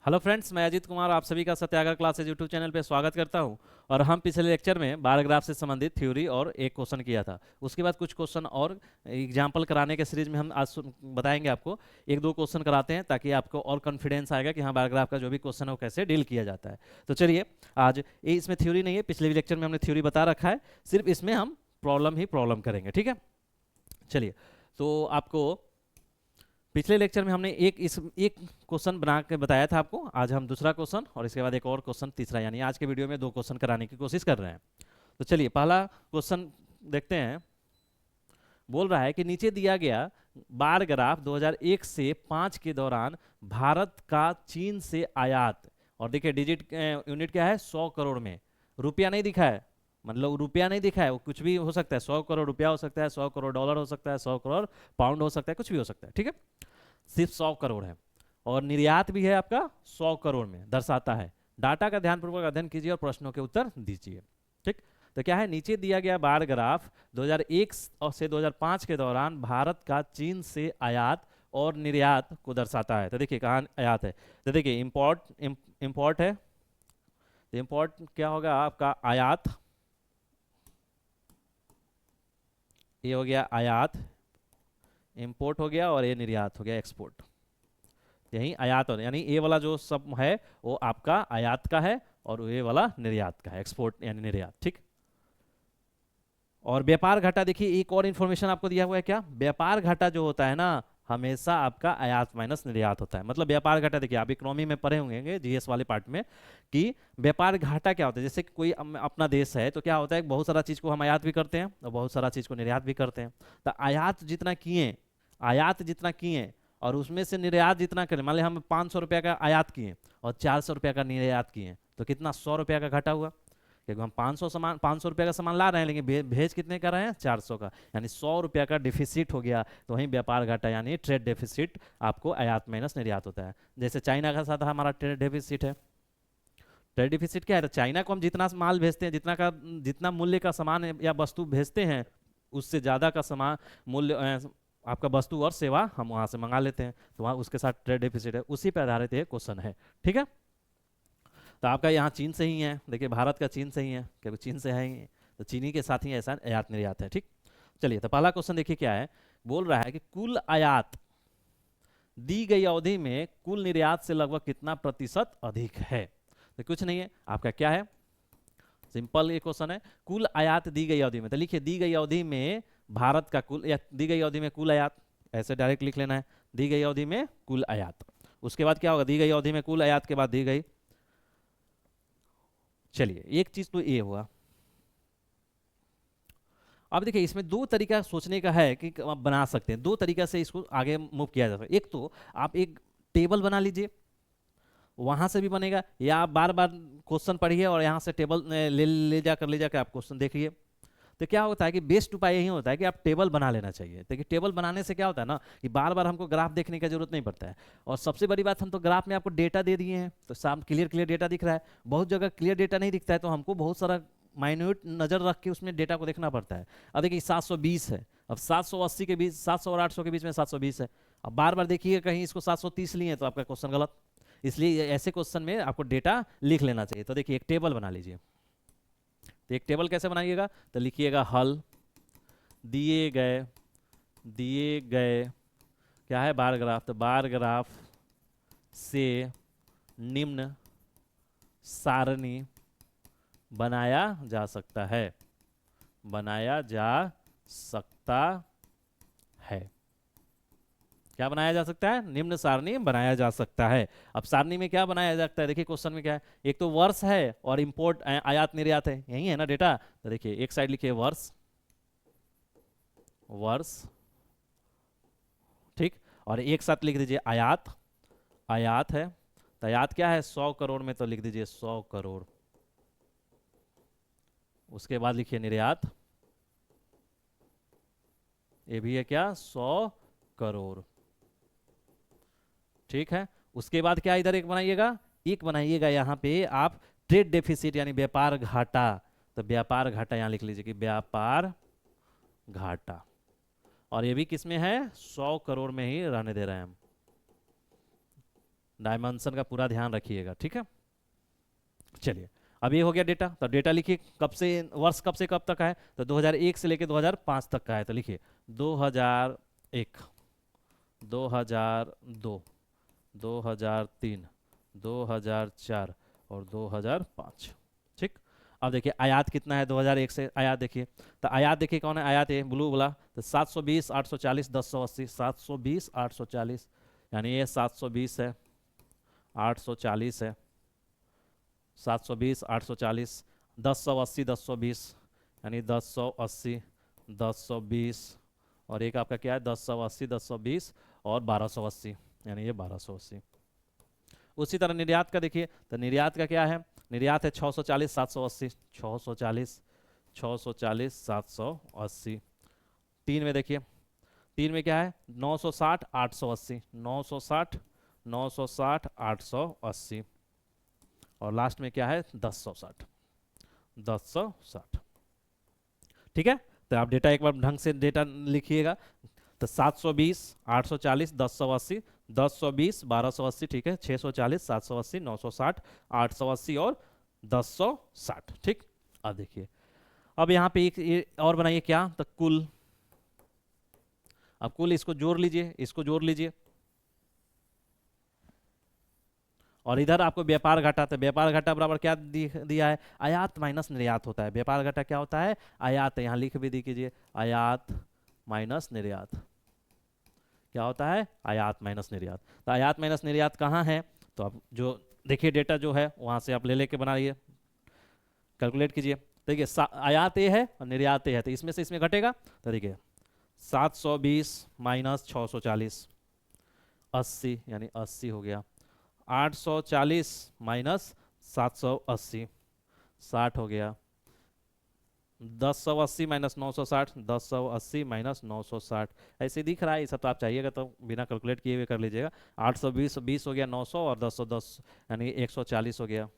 Hello friends, मैं अजीत कुमार आप सभी का सत्याग्रह क्लासेज यूट्यूब चैनल पे स्वागत करता हूं। और हम पिछले लेक्चर में बार ग्राफ से संबंधित थ्योरी और एक क्वेश्चन किया था। उसके बाद कुछ क्वेश्चन और एग्जाम्पल कराने के सीरीज में हम आज बताएंगे आपको। एक दो क्वेश्चन कराते हैं ताकि आपको और कॉन्फिडेंस आएगा कि हाँ, बार ग्राफ का जो भी क्वेश्चन है वो कैसे डील किया जाता है। तो चलिए, आज ये इसमें थ्योरी नहीं है, पिछले लेक्चर में हमने थ्योरी बता रखा है, सिर्फ इसमें हम प्रॉब्लम ही प्रॉब्लम करेंगे। ठीक है, चलिए। तो आपको पिछले लेक्चर में हमने एक क्वेश्चन बना के बताया था आपको। आज हम दूसरा क्वेश्चन और इसके बाद एक और क्वेश्चन तीसरा, यानी आज के वीडियो में दो क्वेश्चन कराने की कोशिश कर रहे हैं। तो चलिए, पहला क्वेश्चन देखते हैं। बोल रहा है कि नीचे दिया गया बार ग्राफ 2001 से 5 के दौरान भारत का चीन से आयात, और देखिए डिजिट यूनिट क्या है, 100 करोड़ में। रुपया नहीं दिखा है, मतलब रुपया नहीं दिखा है, वो कुछ भी हो सकता है। 100 करोड़ रुपया हो सकता है, 100 करोड़ डॉलर हो सकता है, 100 करोड़ पाउंड हो सकता है, कुछ भी हो सकता है। ठीक है, सिर्फ 100 करोड़ है। और निर्यात भी है आपका 100 करोड़ में दर्शाता है। डाटा का ध्यानपूर्वक अध्ययन कीजिए और प्रश्नों के उत्तर दीजिए। ठीक, तो क्या है, नीचे दिया गया बार ग्राफ 2001 से 2005 के दौरान भारत का चीन से आयात और निर्यात को दर्शाता है। तो देखिए कहाँ आयात है, तो देखिए इंपोर्ट है। तो इंपोर्ट क्या होगा आपका, आयात। ये हो गया आयात, इंपोर्ट हो गया, और ये निर्यात हो गया एक्सपोर्ट। यही आयात और यानी ये वाला जो सब है वो आपका आयात का है, और ये वाला निर्यात का है, एक्सपोर्ट यानी निर्यात। ठीक, और व्यापार घाटा देखिए, एक और इंफॉर्मेशन आपको दिया हुआ है। क्या, व्यापार घाटा जो होता है ना, हमेशा आपका आयात माइनस निर्यात होता है। मतलब व्यापार घाटा देखिए, आप इकोनॉमी में पढ़े होंगे जीएस वाले पार्ट में कि व्यापार घाटा क्या होता है। जैसे कि कोई अपना देश है तो क्या होता है, बहुत सारा चीज को हम आयात भी करते हैं और बहुत सारा चीज को निर्यात भी करते हैं। तो आयात जितना किए और उसमें से निर्यात जितना करें, मान ली हम 500 रुपया का आयात किए और 400 रुपया का निर्यात किए, तो कितना, 100 रुपया का घाटा हुआ। क्योंकि हम 500 रुपया का सामान ला रहे हैं, लेकिन भेज कितने का रहे हैं, 400 का, यानी 100 रुपया का डिफिसिट हो गया। तो वहीं व्यापार घाटा यानी ट्रेड डेफिसिट आपको आयात माइनस निर्यात होता है। जैसे चाइना का साथ हमारा ट्रेड डेफिसिट है। ट्रेड डिफिसिट क्या है, तो चाइना को हम जितना माल भेजते हैं, जितना मूल्य का सामान या वस्तु भेजते हैं, उससे ज़्यादा का सामान मूल्य आपका वस्तु और सेवा हम वहाँ से मंगा लेते हैं, तो वहाँ उसके साथ ट्रेड डेफिसिट है। उसी पर आधारित ये क्वेश्चन है। ठीक है, तो आपका यहाँ चीन से ही है, देखिए भारत का चीन से ही है, क्योंकि चीन से है ही, तो चीनी के साथ ही ऐसा आयात निर्यात है। ठीक, चलिए, तो पहला क्वेश्चन देखिए क्या है। बोल रहा है कि कुल आयात दी गई अवधि में कुल निर्यात से लगभग कितना प्रतिशत अधिक है। तो कुछ नहीं है, आपका क्या है, सिंपल ये क्वेश्चन है। कुल आयात दी गई अवधि में, तो लिखिए दी गई अवधि में भारत का कुल, या दी गई अवधि में कुल आयात, ऐसे डायरेक्ट लिख लेना है, दी गई अवधि में कुल आयात। उसके बाद क्या होगा, दी गई अवधि में कुल आयात के बाद दी गई, चलिए एक चीज तो ये हुआ। अब देखिए, इसमें दो तरीका सोचने का है कि आप बना सकते हैं, दो तरीका से इसको आगे मूव किया जा सकता है। एक तो आप एक टेबल बना लीजिए, वहां से भी बनेगा, या आप बार बार क्वेश्चन पढ़िए और यहाँ से टेबल ले जाकर आप क्वेश्चन देखिए। तो क्या होता है कि बेस्ट उपाय यही होता है कि आप टेबल बना लेना चाहिए। देखिए टेबल बनाने से क्या होता है ना, कि बार बार हमको ग्राफ देखने की जरूरत नहीं पड़ता है। और सबसे बड़ी बात, हम तो ग्राफ में आपको डेटा दे दिए हैं, तो साफ क्लियर क्लियर डेटा दिख रहा है। बहुत जगह क्लियर डेटा नहीं दिखता है, तो हमको बहुत सारा माइन्यूट नजर रख के उसमें डेटा को देखना पड़ता है। अब देखिए 720 है, अब 780 के बीच, 700 और 800 के बीच में 720 है। अब बार बार देखिए कहीं इसको 730 लिए तो आपका क्वेश्चन गलत। इसलिए ऐसे क्वेश्चन में आपको डेटा लिख लेना चाहिए। तो देखिए एक टेबल बना लीजिए। तो एक टेबल कैसे बनाइएगा, तो लिखिएगा हल दिए गए क्या है, बार ग्राफ, तो बार ग्राफ से निम्न सारणी बनाया जा सकता है, बनाया जा सकता है। क्या बनाया जा सकता है, निम्न सारणी बनाया जा सकता है। अब सारणी में क्या बनाया जा सकता है, देखिए क्वेश्चन में क्या है, एक तो वर्ष है और इंपोर्ट आयात निर्यात है, यही है ना डेटा। तो देखिए एक साइड लिखिए वर्ष, वर्ष, ठीक, और एक साथ लिख दीजिए आयात, आयात है। तो आयात क्या है, 100 करोड़ में, तो लिख दीजिए 100 करोड़। उसके बाद लिखिए निर्यात, ये भी है क्या, 100 करोड़। ठीक है, उसके बाद क्या इधर एक बनाइएगा, एक बनाइएगा यहाँ पे आप ट्रेड डेफिसिट यानी व्यापार घाटा। तो व्यापार घाटा यहाँ लिख लीजिए कि व्यापार घाटा, और ये भी किस में है, 100 करोड़ में ही रहने दे रहे हैं हम। डायमेंशन का पूरा ध्यान रखिएगा, ठीक है। चलिए, अब ये हो गया डेटा। तो डेटा लिखिए, कब से वर्ष कब से कब तक है, तो 2001 से लेकर 2005 तक का है। तो लिखिए 2001, 2002, 2003, 2004 और 2005। ठीक। अब देखिए आयात कितना है 2001 से, आयात देखिए। तो आयात देखिए कौन है, आयात ये ब्लू वाला। तो 720, 840, 1080, 720, 840, यानी ये 720 है, 840 है, 720, 840, 1080, 1020, यानी 1080, 1020, और एक आपका क्या है 1080, 1020 और 1280, यानी ये 1280। उसी तरह निर्यात का देखिए, तो निर्यात का क्या है, निर्यात है 640, 780, 640, 640, 780। तीन में देखिए, तीन में क्या है 960, 880, 960, 960, 880, और लास्ट में क्या है 1060, 1060। ठीक है। तो आप डेटा एक बार ढंग से डेटा लिखिएगा। तो 720, 840, 1080, 1020, 1280, ठीक है, 640, 780, 960, 880 और 1060। ठीक। अब देखिए, अब यहाँ पे एक ये और बनाइए क्या, तो कुल। अब कुल इसको जोड़ लीजिए, इसको जोड़ लीजिए, और इधर आपको व्यापार घाटा, तो व्यापार घाटा बराबर क्या दिया है, आयात माइनस निर्यात होता है। व्यापार घाटा क्या होता है, आयात, यहाँ लिख भी दीजिए, आयात माइनस निर्यात। क्या होता है, आयात माइनस निर्यात। तो आयात माइनस निर्यात कहाँ है, तो अब जो देखिए डेटा जो है वहां से आप ले लेके बनाइए, कैलकुलेट कीजिए। देखिए आयात ए है और निर्यात ए है, तो इसमें से इसमें घटेगा। तो देखिए 720 माइनस 640, 80, यानी 80 हो गया। 840 माइनस 780, 60 हो गया। 1080 माइनस 960, 1080 माइनस 960, ऐसे दिख रहा है। ये सब तो आप चाहिएगा तो बिना कैलकुलेट किए हुए कर लीजिएगा। 820, 20 हो गया 900, और 1010 यानी 140 हो गया।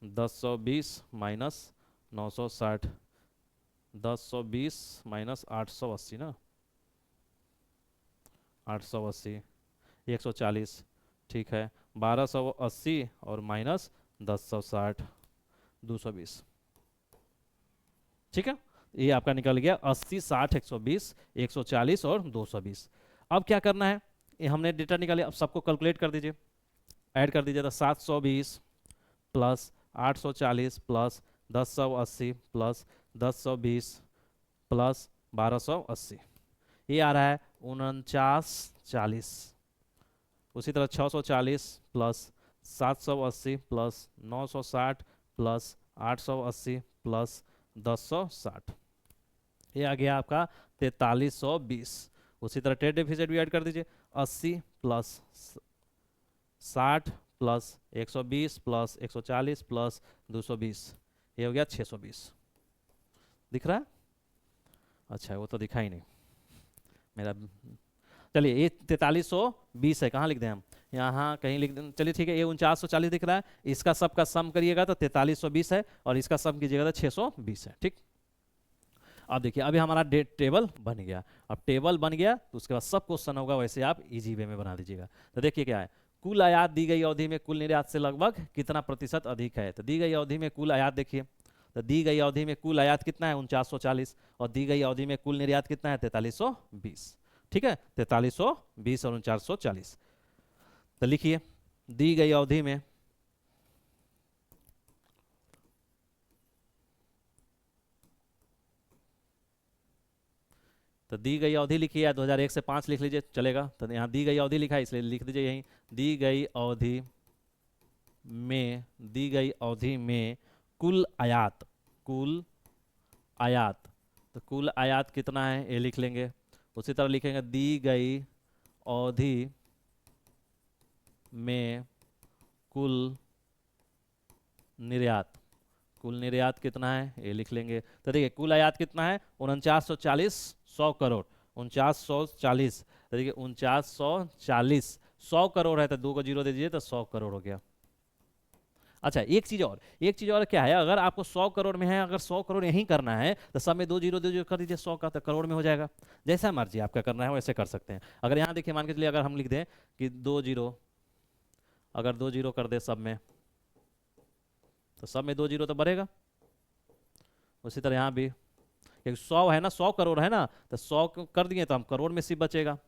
1020 माइनस 960, 1020 माइनस 880 ना, 880, 140, ठीक है। 1280 और माइनस 1060, 220। ठीक है, ये आपका निकल गया 80, 60, 120, 140 और 220। अब क्या करना है, ये हमने डेटा निकाले, अब सबको कैलकुलेट कर दीजिए, ऐड कर दीजिए। तो 720 प्लस 840 प्लस 1080 प्लस 1020 प्लस 1280, ये आ रहा है 4940। उसी तरह 640 प्लस 780 प्लस 960 प्लस 880 प्लस 1060, ये आ गया आपका 4320। उसी तरह ट्रेड डेफिसिट भी ऐड कर दीजिए, 80 प्लस 60 प्लस 120 प्लस 140 प्लस 220, ये हो गया 620। दिख रहा है, अच्छा वो तो दिखा ही नहीं मेरा। चलिए ये 4320 है, कहाँ लिख दें हम, यहाँ कहीं लिख दें। चलिए ठीक है, ये 4940 दिख रहा है, इसका सब का सम करिएगा तो 4320 है, और इसका सम कीजिएगा तो 620 है। ठीक। अब देखिए अभी हमारा टेबल बन गया। अब टेबल बन गया तो उसके बाद सब क्वेश्चन होगा वैसे आप इजी वे में बना दीजिएगा। तो देखिए क्या है, कुल आयात दी गई अवधि में कुल निर्यात से लगभग कितना प्रतिशत अधिक है। तो दी गई अवधि में कुल आयात देखिए, तो दी गई अवधि में कुल आयात कितना है 4940, और दी गई अवधि में कुल निर्यात कितना है 4320। ठीक है, 4320 और 4940। तो लिखिए दी गई अवधि में तो दी गई अवधि लिखिए, या 2001 से 5 लिख लीजिए चलेगा। तो यहाँ दी गई अवधि लिखा है इसलिए लिख दीजिए यहीं, दी गई अवधि में, दी गई अवधि में कुल आयात, कुल आयात। तो कुल आयात कितना है ये लिख लेंगे। उसी तरह लिखेंगे दी गई अवधि में कुल निर्यात, कुल निर्यात कितना है ये लिख लेंगे। तो देखिए कुल आयात कितना है 4940, 100 करोड़, 4940। तो देखिए 4940, 100 करोड़ है, तो 2 को जीरो दे दीजिए तो 100 करोड़ हो गया। अच्छा एक चीज और, एक चीज और क्या है, अगर आपको 100 करोड़ में है, अगर 100 करोड़ यहीं करना है तो सब में 2 जीरो 2 जीरो कर दीजिए, 100 का तो करोड़ में हो जाएगा। जैसा मर्जी आपका करना है वैसे कर सकते हैं। अगर यहाँ देखिए मान के चलिए अगर हम लिख दें कि 2 जीरो अगर 2 जीरो कर दे सब में, तो सब में 2 जीरो तो बढ़ेगा। उसी तरह यहाँ भी, क्योंकि 100 है ना, 100 करोड़ है ना, तो 100 कर दिए तो हम करोड़ में सिर्फ बचेगा।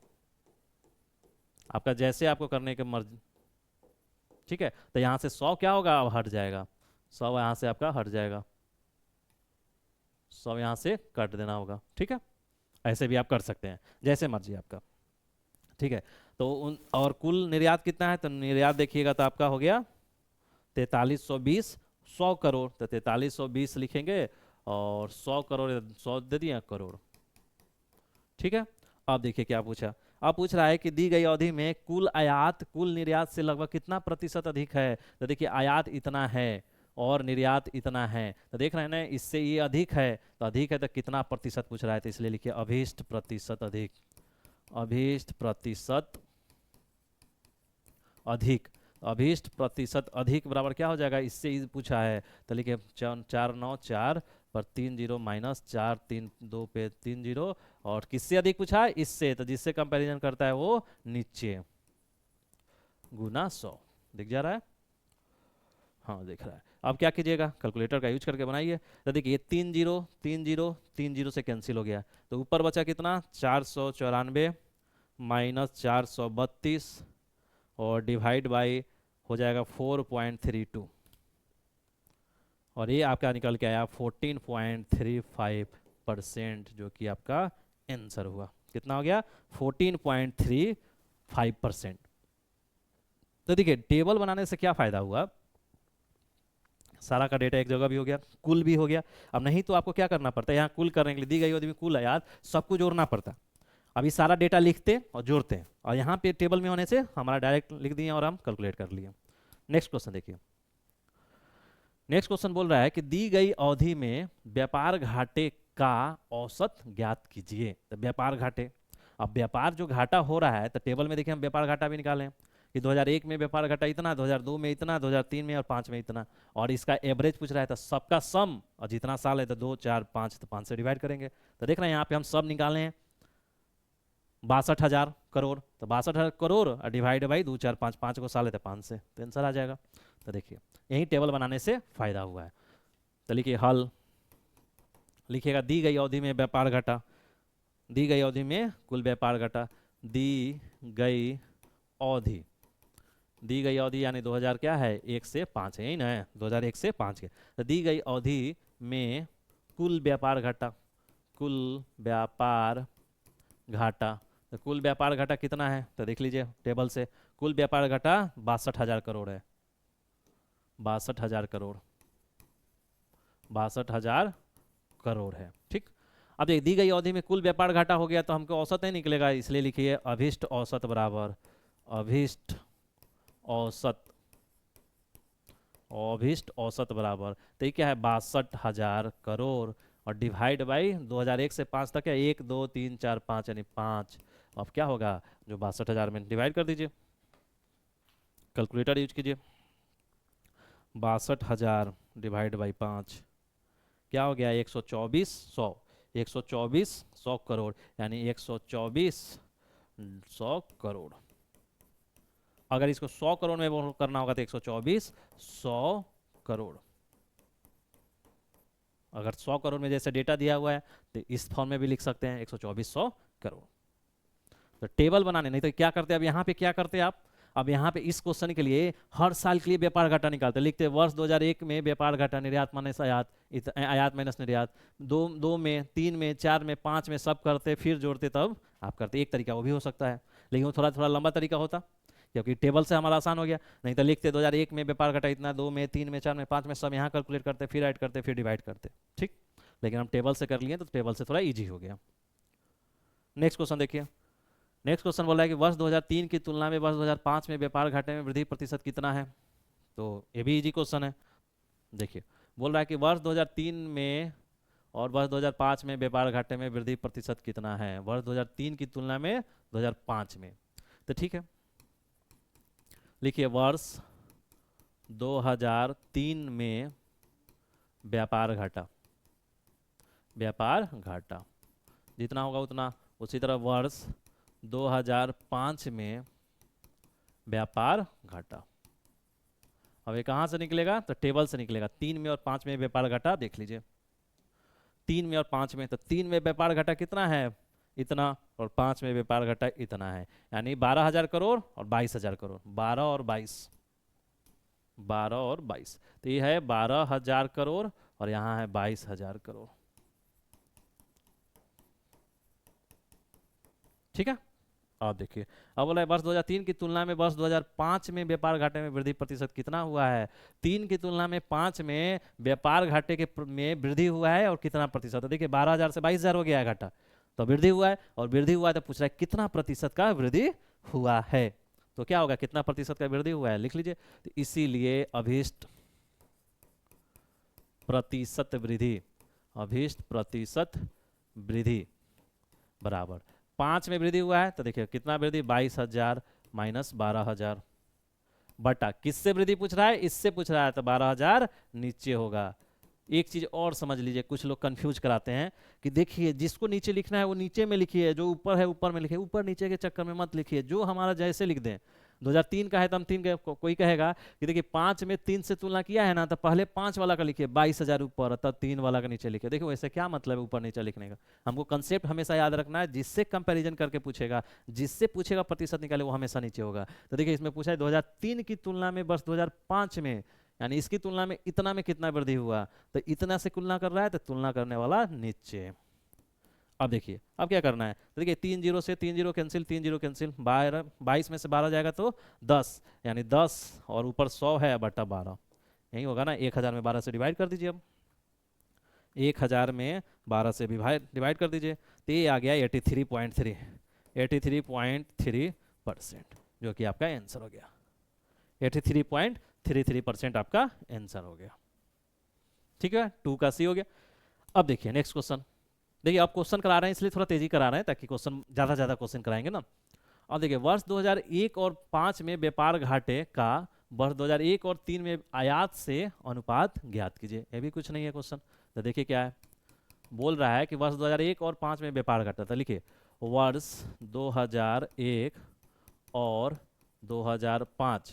आपका जैसे आपको करने के मर्जी। ठीक है, तो यहाँ से 100 क्या होगा, अब हट जाएगा। 100 यहाँ से आपका हट जाएगा, 100 यहाँ से कट देना होगा। ठीक है, ऐसे भी आप कर सकते हैं, जैसे मर्जी आपका। ठीक है, तो उन और कुल निर्यात कितना है, तो निर्यात देखिएगा तो आपका हो गया 4320। 100 करोड़ तो 4320 लिखेंगे, और 100 करोड़ 100 दे दिया करोड़। ठीक है, अब देखिए क्या पूछा। अब पूछ रहा है कि दी गई अवधि में कुल आयात कुल निर्यात से लगभग कितना प्रतिशत अधिक है। तो देखिए आयात इतना है और निर्यात इतना है, तो देख रहे हैं ना, इससे ये अधिक है, तो अधिक है तो कितना प्रतिशत पूछ रहा है, तो इसलिए लिखिए अभीष्ट प्रतिशत अधिक। अभीष्ट प्रतिशत अधिक, अभीष्ट प्रतिशत अधिक बराबर क्या हो जाएगा, इससे ही पूछा है, तो लिखिए 494 पर 3 जीरो माइनस 4 3 2 पे 3 जीरो, और किससे अधिक पूछा है, इससे, तो जिससे कंपैरिजन करता है वो नीचे गुना 100। दिख जा रहा है, हाँ दिख रहा है। अब क्या कीजिएगा, कैलकुलेटर का यूज करके बनाइए। तो देखिए 3 जीरो 3 जीरो 3 जीरो से कैंसिल हो गया, तो ऊपर बचा कितना 494 माइनस 432 और डिवाइड बाई हो जाएगा 4.32, और ये आपका निकल के आया 14.35%, जो कि आपका आंसर हुआ। कितना हो गया, 14.35%। तो देखिए टेबल बनाने से क्या फायदा हुआ, सारा का डेटा एक जगह भी हो गया, कुल भी हो गया। अब नहीं तो आपको क्या करना पड़ता है, यहाँ कुल करने के लिए दी गई अवधि में कुल आयात सबको जोड़ना पड़ता। अभी सारा डेटा लिखते और जोड़ते हैं, और यहाँ पे टेबल में होने से हमारा डायरेक्ट लिख दिए और हम कैलकुलेट कर लिए। नेक्स्ट क्वेश्चन देखिए। नेक्स्ट क्वेश्चन बोल रहा है कि दी गई अवधि में व्यापार घाटे का औसत ज्ञात कीजिए। तो व्यापार घाटे, अब व्यापार जो घाटा हो रहा है, तो टेबल में देखिए हम व्यापार घाटा भी निकालें कि 2001 में व्यापार घाटा इतना, 2002 में इतना, 2003 में और 5 में इतना, और इसका एवरेज पूछ रहा है, तो सबका सम, और जितना साल है तो 2 4 5, तो 5 से डिवाइड करेंगे। तो देख रहे हैं यहाँ पे हम सब निकाले हैं 62,000 करोड़, तो 62,000 करोड़ और डिवाइड बाई 2 4 5, 5 को साल है तो 5 से, तो आंसर आ जाएगा। तो देखिए यही टेबल बनाने से फायदा हुआ है। तो लिखिए हल, लिखिएगा दी गई अवधि में व्यापार घाटा, दी गई अवधि में कुल व्यापार घाटा, दी गई अवधि, दी गई अवधि यानी 2000 क्या है 1 से 5 है, यही ना है 2001 से 5 के, तो दी गई अवधि में कुल व्यापार घाटा, कुल व्यापार घाटा, तो कुल व्यापार घाटा कितना है, तो देख लीजिए टेबल से, कुल व्यापार घाटा 62,000 करोड़ है, 62,000 करोड़, 62,000 करोड़ है। ठीक, अब ये दी गई अवधि में कुल व्यापार घाटा हो गया, तो हमको औसत नहीं निकलेगा, इसलिए लिखिए अभिष्ट औसत बराबर अभिष्ट औसत, अभिष्ट औसत बराबर, तो ये क्या है 62,000 करोड़, और डिवाइड बाई 2001 से 5 तक है 1 2 3 4 5 यानी 5। अब क्या होगा, जो 62,000 में डिवाइड कर दीजिए, कैलकुलेटर यूज कीजिए, 62,000 डिवाइड बाई 5 क्या हो गया 124 100, 124 100 करोड़, यानी 124 100 करोड़। अगर इसको 100 करोड़ में करना होगा तो 124 100 करोड़। अगर 100 करोड़ में जैसे डेटा दिया हुआ है, तो इस फॉर्म में भी लिख सकते हैं 124 100 करोड़। तो टेबल बनाने, नहीं तो क्या करते हैं, अब यहाँ पे क्या करते हैं आप, अब यहाँ पे इस क्वेश्चन के लिए हर साल के लिए व्यापार घाटा निकालते हैं, लिखते हैं वर्ष 2001 में व्यापार घाटा, निर्यात माइनस आयात, आयात माइनस निर्यात, 2 में 3 में 4 में 5 में सब करते, फिर जोड़ते, तब आप करते। एक तरीका वो भी हो सकता है, लेकिन वो थोड़ा थोड़ा लंबा तरीका होता, क्योंकि टेबल से हमारा आसान हो गया। नहीं तो लिखते 2001 में व्यापार घाटा इतना, 2 में 3 में 4 में 5 में सब यहाँ कैलकुलेट करते, फिर ऐड करते, फिर डिवाइड करते। ठीक, लेकिन हम टेबल से कर लिए तो टेबल से थोड़ा इजी हो गया। नेक्स्ट क्वेश्चन देखिए। नेक्स्ट क्वेश्चन बोल रहा है कि वर्ष 2003 की तुलना में वर्ष 2005 में व्यापार घाटे में वृद्धि प्रतिशत कितना है। तो ये भी इजी क्वेश्चन है। देखिए बोल रहा है कि वर्ष 2003 में और वर्ष 2005 में व्यापार घाटे में वृद्धि प्रतिशत कितना है, वर्ष 2003 की तुलना में 2005 में। तो ठीक है, लिखिए वर्ष 2003 में व्यापार घाटा, व्यापार घाटा जितना होगा उतना, उसी तरह वर्ष 2005 में व्यापार घाटा, अब ये कहाँ से निकलेगा, तो टेबल से निकलेगा। 3 में और 5 में व्यापार घाटा देख लीजिए, 3 में और 5 में, तो 3 में व्यापार घाटा कितना है, इतना, और 5 में व्यापार घाटा इतना है, यानी 12,000 करोड़ और 22,000 करोड़, 12 और 22, 12 और 22, तो ये है 12,000 करोड़ और यहाँ है 22,000 करोड़। ठीक है। अब देखिए, अब बोला है वर्ष 2003 की तुलना में वर्ष 2005 में व्यापार घाटे में वृद्धि प्रतिशत कितना हुआ है। 3 की तुलना में 5 में व्यापार घाटे के में वृद्धि हुआ है और कितना प्रतिशत है। देखिए 12,000 से 22,000 हो गया है घाटा, तो वृद्धि हुआ है, और वृद्धि हुआ है तो पूछ रहा है कितना प्रतिशत का वृद्धि हुआ है। तो क्या होगा, कितना प्रतिशत का वृद्धि हुआ है, लिख लीजिए। तो इसीलिए अभीष्ट प्रतिशत वृद्धि, अभीष्ट प्रतिशत वृद्धि बराबर 5 में वृद्धि हुआ है, तो देखिए कितना वृद्धि, 22,000 माइनस 12,000 बटा किससे वृद्धि पूछ रहा है, इससे पूछ रहा है, तो 12,000 नीचे होगा। एक चीज और समझ लीजिए, कुछ लोग कंफ्यूज कराते हैं कि देखिए जिसको नीचे लिखना है वो नीचे में लिखिए, जो ऊपर है ऊपर में लिखिए, ऊपर नीचे के चक्कर में मत लिखिए, जो हमारा जैसे लिख दें। 2003 का है तो हम 3 का, कोई कहेगा कि देखिए 5 में 3 से तुलना किया है ना, तो पहले 5 वाला का लिखिए 22,000 ऊपर, तब 3 वाला का नीचे लिखिए। देखिए वैसे क्या मतलब है ऊपर नीचे लिखने का, हमको कंसेप्ट हमेशा याद रखना है, जिससे कंपैरिजन करके पूछेगा, जिससे पूछेगा प्रतिशत निकाले वो हमेशा नीचे होगा। तो देखिए इसमें पूछा है 2003 की तुलना में वर्ष 2005 में, यानी इसकी तुलना में इतना में कितना वृद्धि हुआ, तो इतना से तुलना कर रहा है, तो तुलना करने वाला नीचे। अब देखिए अब क्या करना है, तो देखिए 3 जीरो से 3 जीरो कैंसिल, 3 जीरो कैंसिल, 22 में से 12 जाएगा तो 10, यानी 10 और ऊपर 100 है बटा 12, यही होगा ना। 1,000 में 12 से डिवाइड कर दीजिए, अब 1,000 में 12 से डिवाइड कर दीजिए, तो ये आ गया 83.3, 83.3%, जो कि आपका आंसर हो गया। 83.33% आपका आंसर हो गया। ठीक है, 2 का सी हो गया। अब देखिए नेक्स्ट क्वेश्चन, देखिए अब क्वेश्चन करा रहे हैं इसलिए थोड़ा तेजी करा रहे हैं, ताकि क्वेश्चन ज़्यादा क्वेश्चन कराएंगे ना। अब देखिए वर्ष 2001 और 5 में व्यापार घाटे का वर्ष 2001 और 3 में आयात से अनुपात ज्ञात कीजिए। ये भी कुछ नहीं है क्वेश्चन, तो देखिए क्या है, बोल रहा है कि वर्ष 2001 और 5 में व्यापार घाटा, तो लिखिए वर्ष 2001 और 2005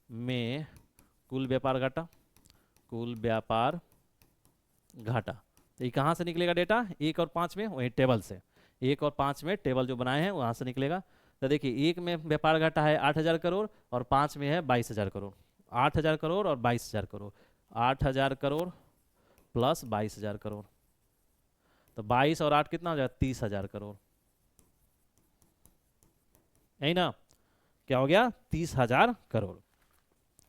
में कुल व्यापार घाटा, कुल व्यापार घाटा, तो ये कहाँ से निकलेगा डेटा, 1 और 5 में, वही टेबल से, 1 और 5 में टेबल जो बनाए हैं वहाँ से निकलेगा। तो देखिए 1 में व्यापार घाटा है 8,000 करोड़ और 5 में है 22,000 करोड़, 8,000 करोड़ और 22,000 करोड़, 8,000 करोड़ प्लस 22,000 करोड़, तो 22 और 8 कितना हो जाएगा, 30,000 करोड़, यही ना, क्या हो गया, 30,000 करोड़।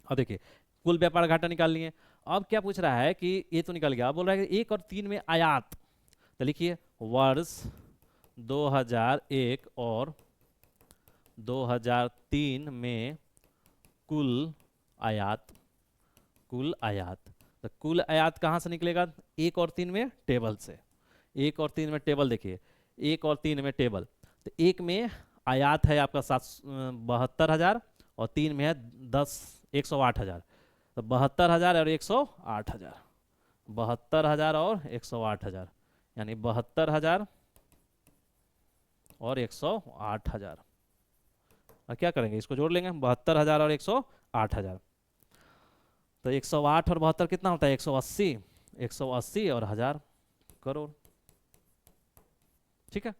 अब देखिए कुल व्यापार घाटा निकाल लिए। अब क्या पूछ रहा है कि ये तो निकल गया, अब बोल रहा है कि 1 और 3 में आयात, तो लिखिए वर्ष 2001 और 2003 में कुल आयात, कुल आयात, तो कुल आयात कहाँ से निकलेगा, 1 और 3 में टेबल से, 1 और 3 में टेबल, देखिए 1 और 3 में टेबल, तो 1 में आयात है आपका 72,000 और 3 में है 108,000, तो 72,000 और 108,000, 72,000 और 108,000, यानी 72,000 और 108,000, और क्या करेंगे, इसको जोड़ लेंगे, 72,000 और 108,000, तो 108 और 72 कितना होता है, 180, 180 और 1,000 करोड़। ठीक है,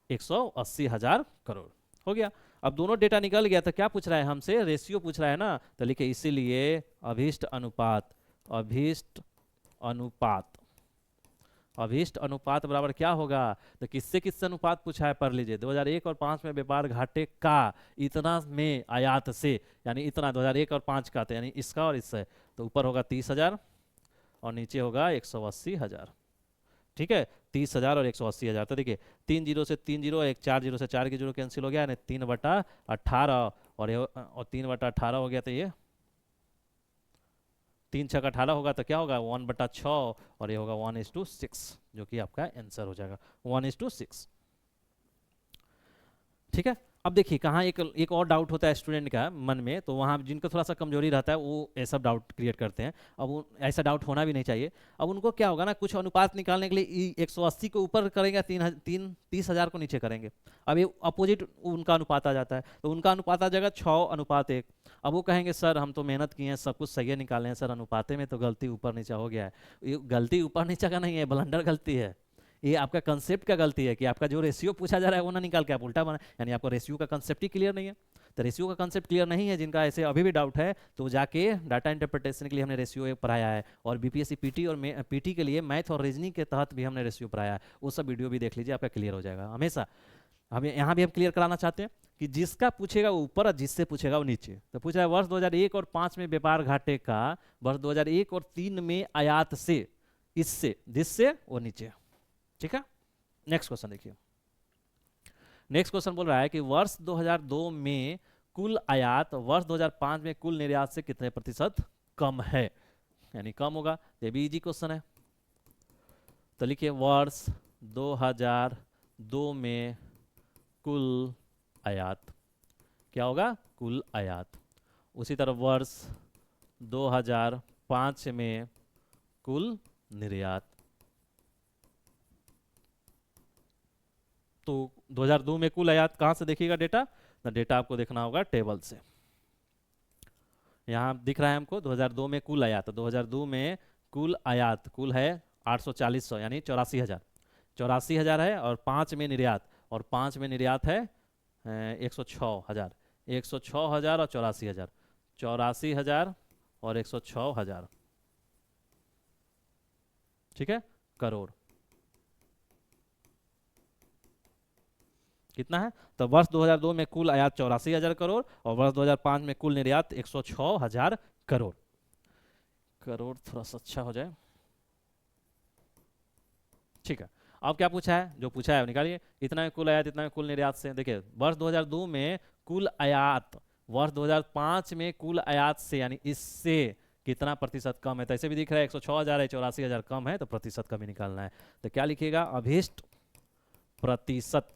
180,000 करोड़ हो गया। अब दोनों डेटा निकल गया, तो क्या पूछ रहा है हमसे, रेशियो पूछ रहा है ना, तो लिखे इसीलिए अभीष्ट अनुपात, अभीष्ट अनुपात, अभीष्ट अनुपात बराबर क्या होगा, तो किससे किससे अनुपात पूछा है, पढ़ लीजिए। 2001 और 5 में व्यापार घाटे का इतना में आयात से, यानी इतना 2001 और 5 का, तो यानी इसका और इससे, तो ऊपर होगा 30,000 और नीचे होगा 180,000। ठीक है, 30,000 और 180,000, तो देखिए 3 जीरो से 3 जीरो, एक 4 जीरो से 4 की जीरो कैंसिल हो गया, यानी 3/18 और 3/18 हो गया, तो ये 3 6 का 18 होगा, तो क्या होगा 1/6 और ये होगा 1:6, जो कि आपका आंसर हो जाएगा 1:6। ठीक है, अब देखिए कहाँ एक और डाउट होता है स्टूडेंट का मन में, तो वहाँ जिनको थोड़ा सा कमजोरी रहता है वो ऐसा डाउट क्रिएट करते हैं। अब वो ऐसा डाउट होना भी नहीं चाहिए। अब उनको क्या होगा ना, कुछ अनुपात निकालने के लिए 180 को ऊपर करेंगे, 30,000 को नीचे करेंगे। अब ये अपोजिट उनका अनुपात आ जाता है, तो उनका अनुपात आ जाएगा 6:1। अब वो कहेंगे सर हम तो मेहनत किए हैं, सब कुछ सही निकाले हैं सर, अनुपाते में तो गलती ऊपर नीचा हो गया है। ये गलती ऊपर नीचा का नहीं है, ब्लंडर गलती है। ये आपका कंसेप्ट का गलती है कि आपका जो रेशियो पूछा जा रहा है वो ना निकाल के आप उल्टा बना, यानी आपको रेशियो का कंसेप्ट ही क्लियर नहीं है। तो रेशियो का कंसेप्ट क्लियर नहीं है, जिनका ऐसे अभी भी डाउट है तो जाके डाटा इंटरप्रिटेशन के लिए हमने रेशियो पढ़ाया है, और बीपीएससी पीटी और पीटी के लिए मैथ और रीजनिंग के तहत भी हमने रेशियो पढ़ाया है, वो सब वीडियो भी देख लीजिए, आपका क्लियर हो जाएगा हमेशा। हम यहाँ भी हम क्लियर कराना चाहते हैं कि जिसका पूछेगा वो ऊपर और जिससे पूछेगा वो नीचे। तो पूछ रहा है वर्ष 2001 और 5 में व्यापार घाटे का, वर्ष 2001 और 3 में आयात से, इससे, जिससे वो नीचे। ठीक है, नेक्स्ट क्वेश्चन देखिए। नेक्स्ट क्वेश्चन बोल रहा है कि वर्ष 2002 में कुल आयात वर्ष 2005 में कुल निर्यात से कितने प्रतिशत कम है, यानी कम होगा। ये भी इजी क्वेश्चन है। तो लिखिए वर्ष 2002 में कुल आयात क्या होगा, कुल आयात। उसी तरह वर्ष 2005 में कुल निर्यात। तो 2002 में कुल आयात कहां से देखिएगा डेटा, तो डेटा आपको देखना होगा टेबल से। यहां दिख रहा है हमको 2002 में कुल आयात, तो 2002 में कुल आयात, कुल है 840 यानी 84,000 है, और 5 में निर्यात, और 5 में निर्यात है 106,000, 106,000 और 84,000, 84,000 और 106,000, ठीक है, करोड़। कितना है, तो वर्ष 2002 में कुल आयात 84,000 करोड़, और वर्ष 2005 में कुल निर्यात 106,000 करोड़। करोड़ थोड़ा सा अच्छा हो जाए, ठीक है। अब क्या पूछा है, जो पूछा है निकालिए, इतना में कुल आयात, इतना में कुल निर्यात से। देखिए वर्ष 2002 में कुल आयात वर्ष 2005 में कुल आयात से, यानी इससे कितना प्रतिशत कम है। तो ऐसे भी दिख रहा है 106,000 है, 84,000 कम है, तो प्रतिशत कमी निकालना है। तो क्या लिखिएगा, अभीष्ट प्रतिशत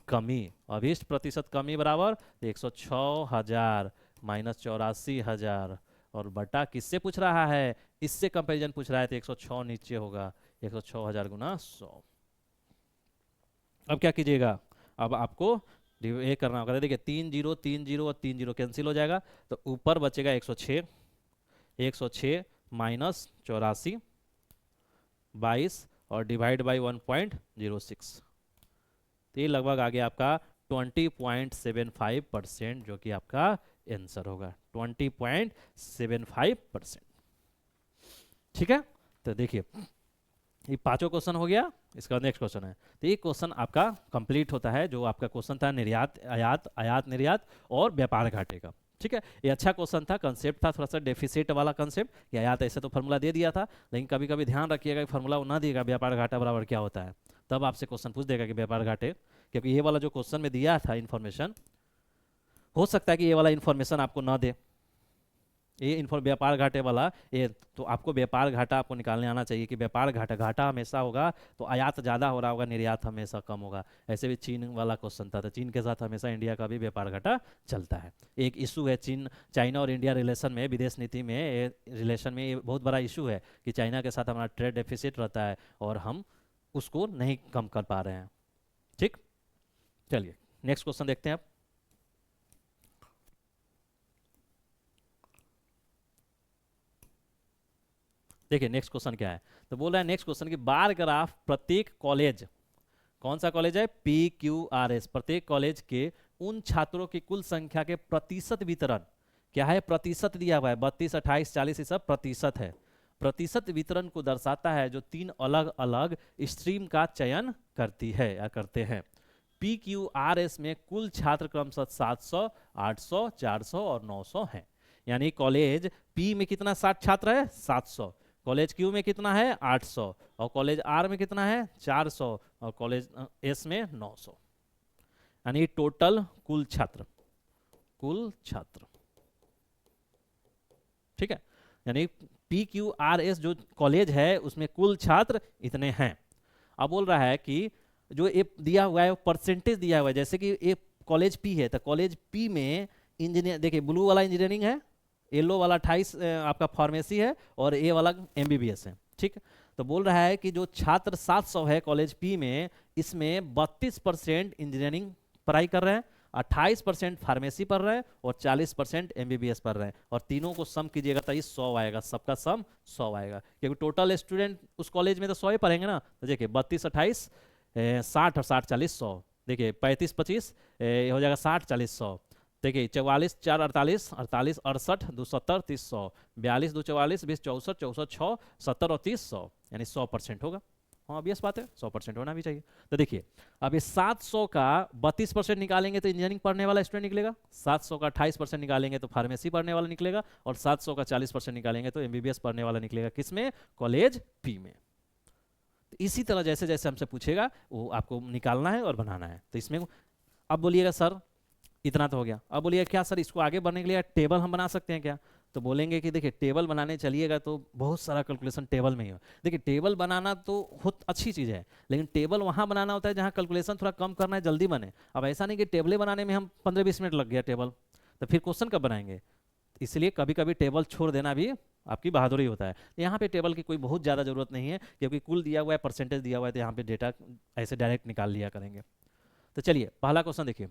कमी, अभीष्ट प्रतिशत कमी बराबर 106,000 माइनस 84,000, और बटा किससे पूछ रहा है, इससे कंपैरिजन पूछ रहा है, तो 106 नीचे होगा, 106,000 गुना 100। अब क्या कीजिएगा, अब आपको ये करना होगा। देखिए 3 0 3 0 और 3 0 कैंसिल हो जाएगा, तो ऊपर बचेगा 106, 106 माइनस 84 22 और डिवाइड बाई 1.06, तो ये लगभग आ गया आपका 20.75%, जो कि आपका आंसर होगा 20.75%। ठीक है, तो देखिए ये पांचों क्वेश्चन हो गया। इसका नेक्स्ट क्वेश्चन है, तो ये क्वेश्चन आपका कंप्लीट होता है, जो आपका क्वेश्चन था निर्यात आयात, आयात निर्यात और व्यापार घाटे का। ठीक है, ये अच्छा क्वेश्चन था, कंसेप्ट था थोड़ा सा डेफिसिट वाला कंसेप्ट, कि आयात ऐसे तो फार्मूला दे दिया था, लेकिन कभी कभी ध्यान रखिएगा कि फार्मूला वो ना दिएगा व्यापार घाटा बराबर क्या होता है, तब आपसे क्वेश्चन पूछ देगा कि व्यापार घाटे, क्योंकि ये वाला जो क्वेश्चन में दिया था इन्फॉर्मेशन, हो सकता है कि ये वाला इन्फॉर्मेशन आपको ना दे, ये व्यापार घाटे वाला ये, तो आपको व्यापार घाटा आपको निकालने आना चाहिए कि व्यापार घाटा, घाटा हमेशा होगा तो आयात ज़्यादा हो रहा होगा, निर्यात हमेशा कम होगा। ऐसे भी चीन वाला क्वेश्चन था, तो चीन के साथ हमेशा इंडिया का भी व्यापार घाटा चलता है। एक इशू है चीन, चाइना और इंडिया रिलेशन में, विदेश नीति में रिलेशन में ये बहुत बड़ा इशू है कि चाइना के साथ हमारा ट्रेड डेफिसिट रहता है और हम उसको नहीं कम कर पा रहे हैं। ठीक, चलिए नेक्स्ट क्वेश्चन देखते हैं आप। देखिए नेक्स्ट क्वेश्चन क्या है, तो बोल रहा है नेक्स्ट क्वेश्चन की बार ग्राफ प्रत्येक कॉलेज, कौन सा कॉलेज है, PQRS, प्रत्येक कॉलेज के उन छात्रों की कुल संख्या के प्रतिशत वितरण, क्या है, प्रतिशत दिया हुआ है, 32 28 40 ये सब प्रतिशत है, प्रतिशत वितरण को दर्शाता है, जो 3 अलग अलग स्ट्रीम का चयन करती है या करते हैं। PQRS में कुल छात्र क्रमशः 700 800 400 और 900 हैं, यानी कॉलेज P में कितना 60 छात्र है, 700, कॉलेज क्यू में कितना है 800, और कॉलेज आर में कितना है 400, और कॉलेज एस में 900, यानी टोटल कुल छात्र, कुल छात्र। ठीक है, यानी PQRS जो कॉलेज है उसमें कुल छात्र इतने हैं। अब बोल रहा है कि जो ये दिया हुआ है परसेंटेज दिया हुआ है, जैसे कि एक कॉलेज P है, तो कॉलेज P में इंजीनियर, देखिए ब्लू वाला इंजीनियरिंग है, येलो वाला 28 आपका फार्मेसी है, और ए वाला MBBS है। ठीक, तो बोल रहा है कि जो छात्र 700 है कॉलेज P में, इसमें 32% इंजीनियरिंग पढ़ाई कर रहे हैं, 28% फार्मेसी पढ़ रहे हैं और 40% एमबीबीएस पढ़ रहे हैं, और तीनों को सम कीजिएगा तो ये 100 आएगा, सबका सम 100 आएगा, क्योंकि टोटल स्टूडेंट उस कॉलेज में तो 100 ही पढ़ेंगे ना। तो देखिए 32 28 60 और 60 40 100, देखिए 35 25 हो जाएगा 60 40 100, देखिए 44 4 48 48 68 2 70 30 100, 42 2 44 20 64 64 6 70 और 30 100, यानी 100% होगा। हाँ ऑब्वियस बात है, 100% होना भी चाहिए। तो देखिए अब ये 700 का 32% निकालेंगे तो इंजीनियरिंग पढ़ने वाला स्टूडेंट निकलेगा, 700 का 28% निकालेंगे तो फार्मेसी पढ़ने वाला निकलेगा, और 700 का 40% निकालेंगे तो एमबीबीएस पढ़ने वाला निकलेगा। किसमें? कॉलेज पी में। तो इसी तरह जैसे जैसे हमसे पूछेगा वो आपको निकालना है और बनाना है। तो इसमें अब बोलिएगा सर इतना तो हो गया, अब बोलिए क्या सर इसको आगे बढ़ने के लिए टेबल हम बना सकते हैं क्या? तो बोलेंगे कि देखिए टेबल बनाने चलिएगा तो बहुत सारा कैलकुलेशन टेबल में ही हो। देखिए टेबल बनाना तो बहुत अच्छी चीज़ है, लेकिन टेबल वहाँ बनाना होता है जहाँ कैलकुलेशन थोड़ा कम करना है, जल्दी बने। अब ऐसा नहीं कि टेबलें बनाने में हम 15-20 मिनट लग गया टेबल, तो फिर क्वेश्चन कब बनाएंगे? इसलिए कभी कभी टेबल छोड़ देना भी आपकी बहादुरी होता है। यहाँ पे टेबल की कोई बहुत ज़्यादा ज़रूरत नहीं है, क्योंकि कुल दिया हुआ है, परसेंटेज दिया हुआ है, तो यहाँ पे डेटा ऐसे डायरेक्ट निकाल लिया करेंगे। तो चलिए पहला क्वेश्चन देखिए,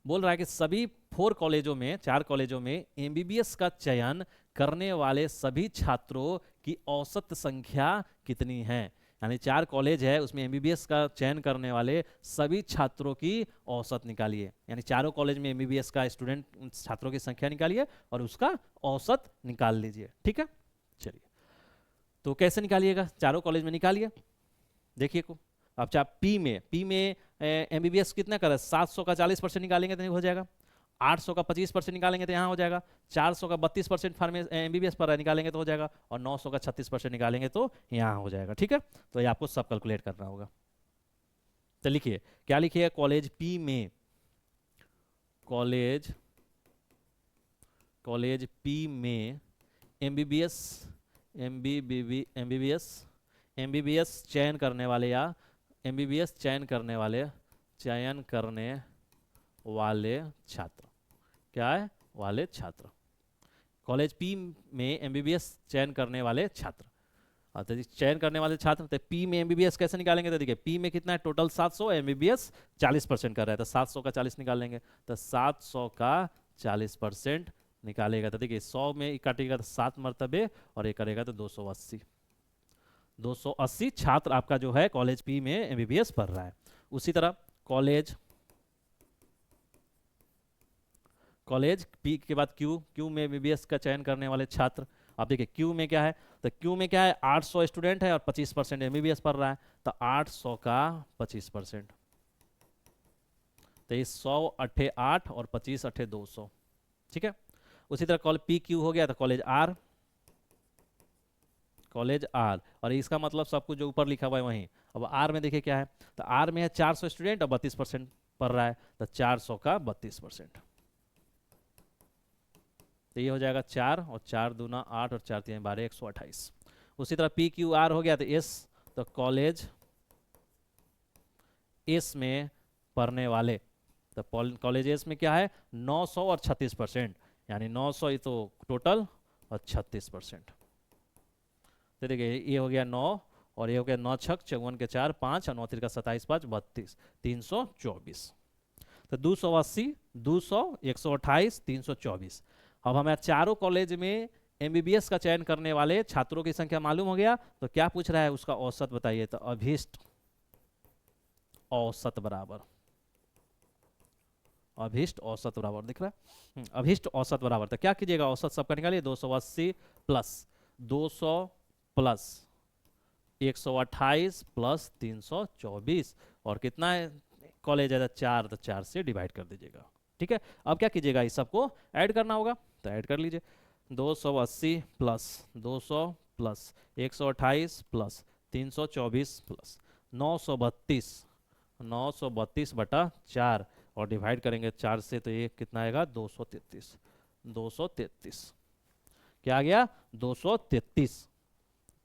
बोल रहा है कि सभी 4 कॉलेजों में 4 कॉलेजों में एमबीबीएस का चयन करने वाले सभी छात्रों की औसत संख्या कितनी है। यानी 4 कॉलेज है, उसमें एमबीबीएस का चयन करने वाले सभी छात्रों की औसत निकालिए। यानी चारों कॉलेज में एमबीबीएस का स्टूडेंट छात्रों की संख्या निकालिए और उसका औसत निकाल लीजिए। ठीक है, चलिए तो कैसे निकालिएगा? चारों कॉलेज में निकालिए। देखिए को अब चाहे पी में एमबीबीएस कितना कर रहा है? 700 का 40% निकालेंगे तो नहीं हो जाएगा, 800 का 25% निकालेंगे तो यहाँ हो जाएगा, 400 का 32% फार्मे एमबीबीएस पर निकालेंगे तो हो जाएगा, और 900 का 36% निकालेंगे तो यहाँ हो जाएगा। ठीक है, तो ये आपको सब कैलकुलेट करना होगा। तो लिखिए क्या लिखिए, कॉलेज पी में, कॉलेज पी में एमबीबीएस चयन करने वाले या एमबीबीएस चयन करने वाले छात्र, क्या है? वाले छात्र। कॉलेज पी में एमबीबीएस चयन करने वाले छात्र। तो चयन करने वाले छात्र, तो पी में एमबीबीएस कैसे निकालेंगे? तो देखिए पी में कितना है टोटल 700, एमबीबीएस 40% कर रहा है, तो 700 का 40 निकाल लेंगे, तो 700 का 40% निकालेगा तो देखिए 100 में काटेगा तो 7 मरतबे और ये करेगा तो 280 छात्र आपका जो है कॉलेज पी में एमबीबीएस पढ़ रहा है। उसी तरह कॉलेज पी के बाद क्यू में एमबीबीएस का चयन करने वाले छात्र। आप देखिए क्यू में क्या है, तो क्यू में क्या है 800 स्टूडेंट है और 25% एमबीबीएस पढ़ रहा है, तो 800 का 25%, तो ये 100 अट्ठे 8 और 25 अट्ठे 200। ठीक है, उसी तरह कॉलेज पी क्यू हो गया, तो कॉलेज आर, और इसका मतलब सब कुछ जो ऊपर लिखा हुआ है वहीं। अब आर में देखिए क्या है, तो आर में है 400 स्टूडेंट और 32% पढ़ रहा है, तो 400 का 32%, तो ये हो जाएगा 4 और 4 दूना 8 और 4 3 12 128। उसी तरह पी क्यू आर हो गया, तो एस, तो कॉलेज एस में पढ़ने वाले, तो कॉलेज एस में क्या है 900 और 36%, यानी 900 ये तो टोटल और 36%। तो देखिए ये हो गया 9 और ये हो गया 9 छक 54 के 4 5 और 9 तिरका 27 5 32 324, तो 280 200 128 324। अब हमें चारों कॉलेज में एमबीबीएस का चयन करने वाले छात्रों की संख्या मालूम हो गया, तो क्या पूछ रहा है उसका औसत बताइए, तो अभीष्ट औसत बराबर दिख रहा है, अभीष्ट औसत बराबर, तो क्या कीजिएगा औसत सबका निकालिए, 280 प्लस 200 प्लस 128 प्लस 324, और कितना है कॉलेज है 4, तो 4 से डिवाइड कर दीजिएगा। ठीक है, अब क्या कीजिएगा इस सबको ऐड करना होगा, तो ऐड कर लीजिए, 280 प्लस 200 प्लस 128 प्लस 324 प्लस 932 बटा 4 और डिवाइड करेंगे 4 से, तो ये कितना आएगा 233। क्या आ गया 233,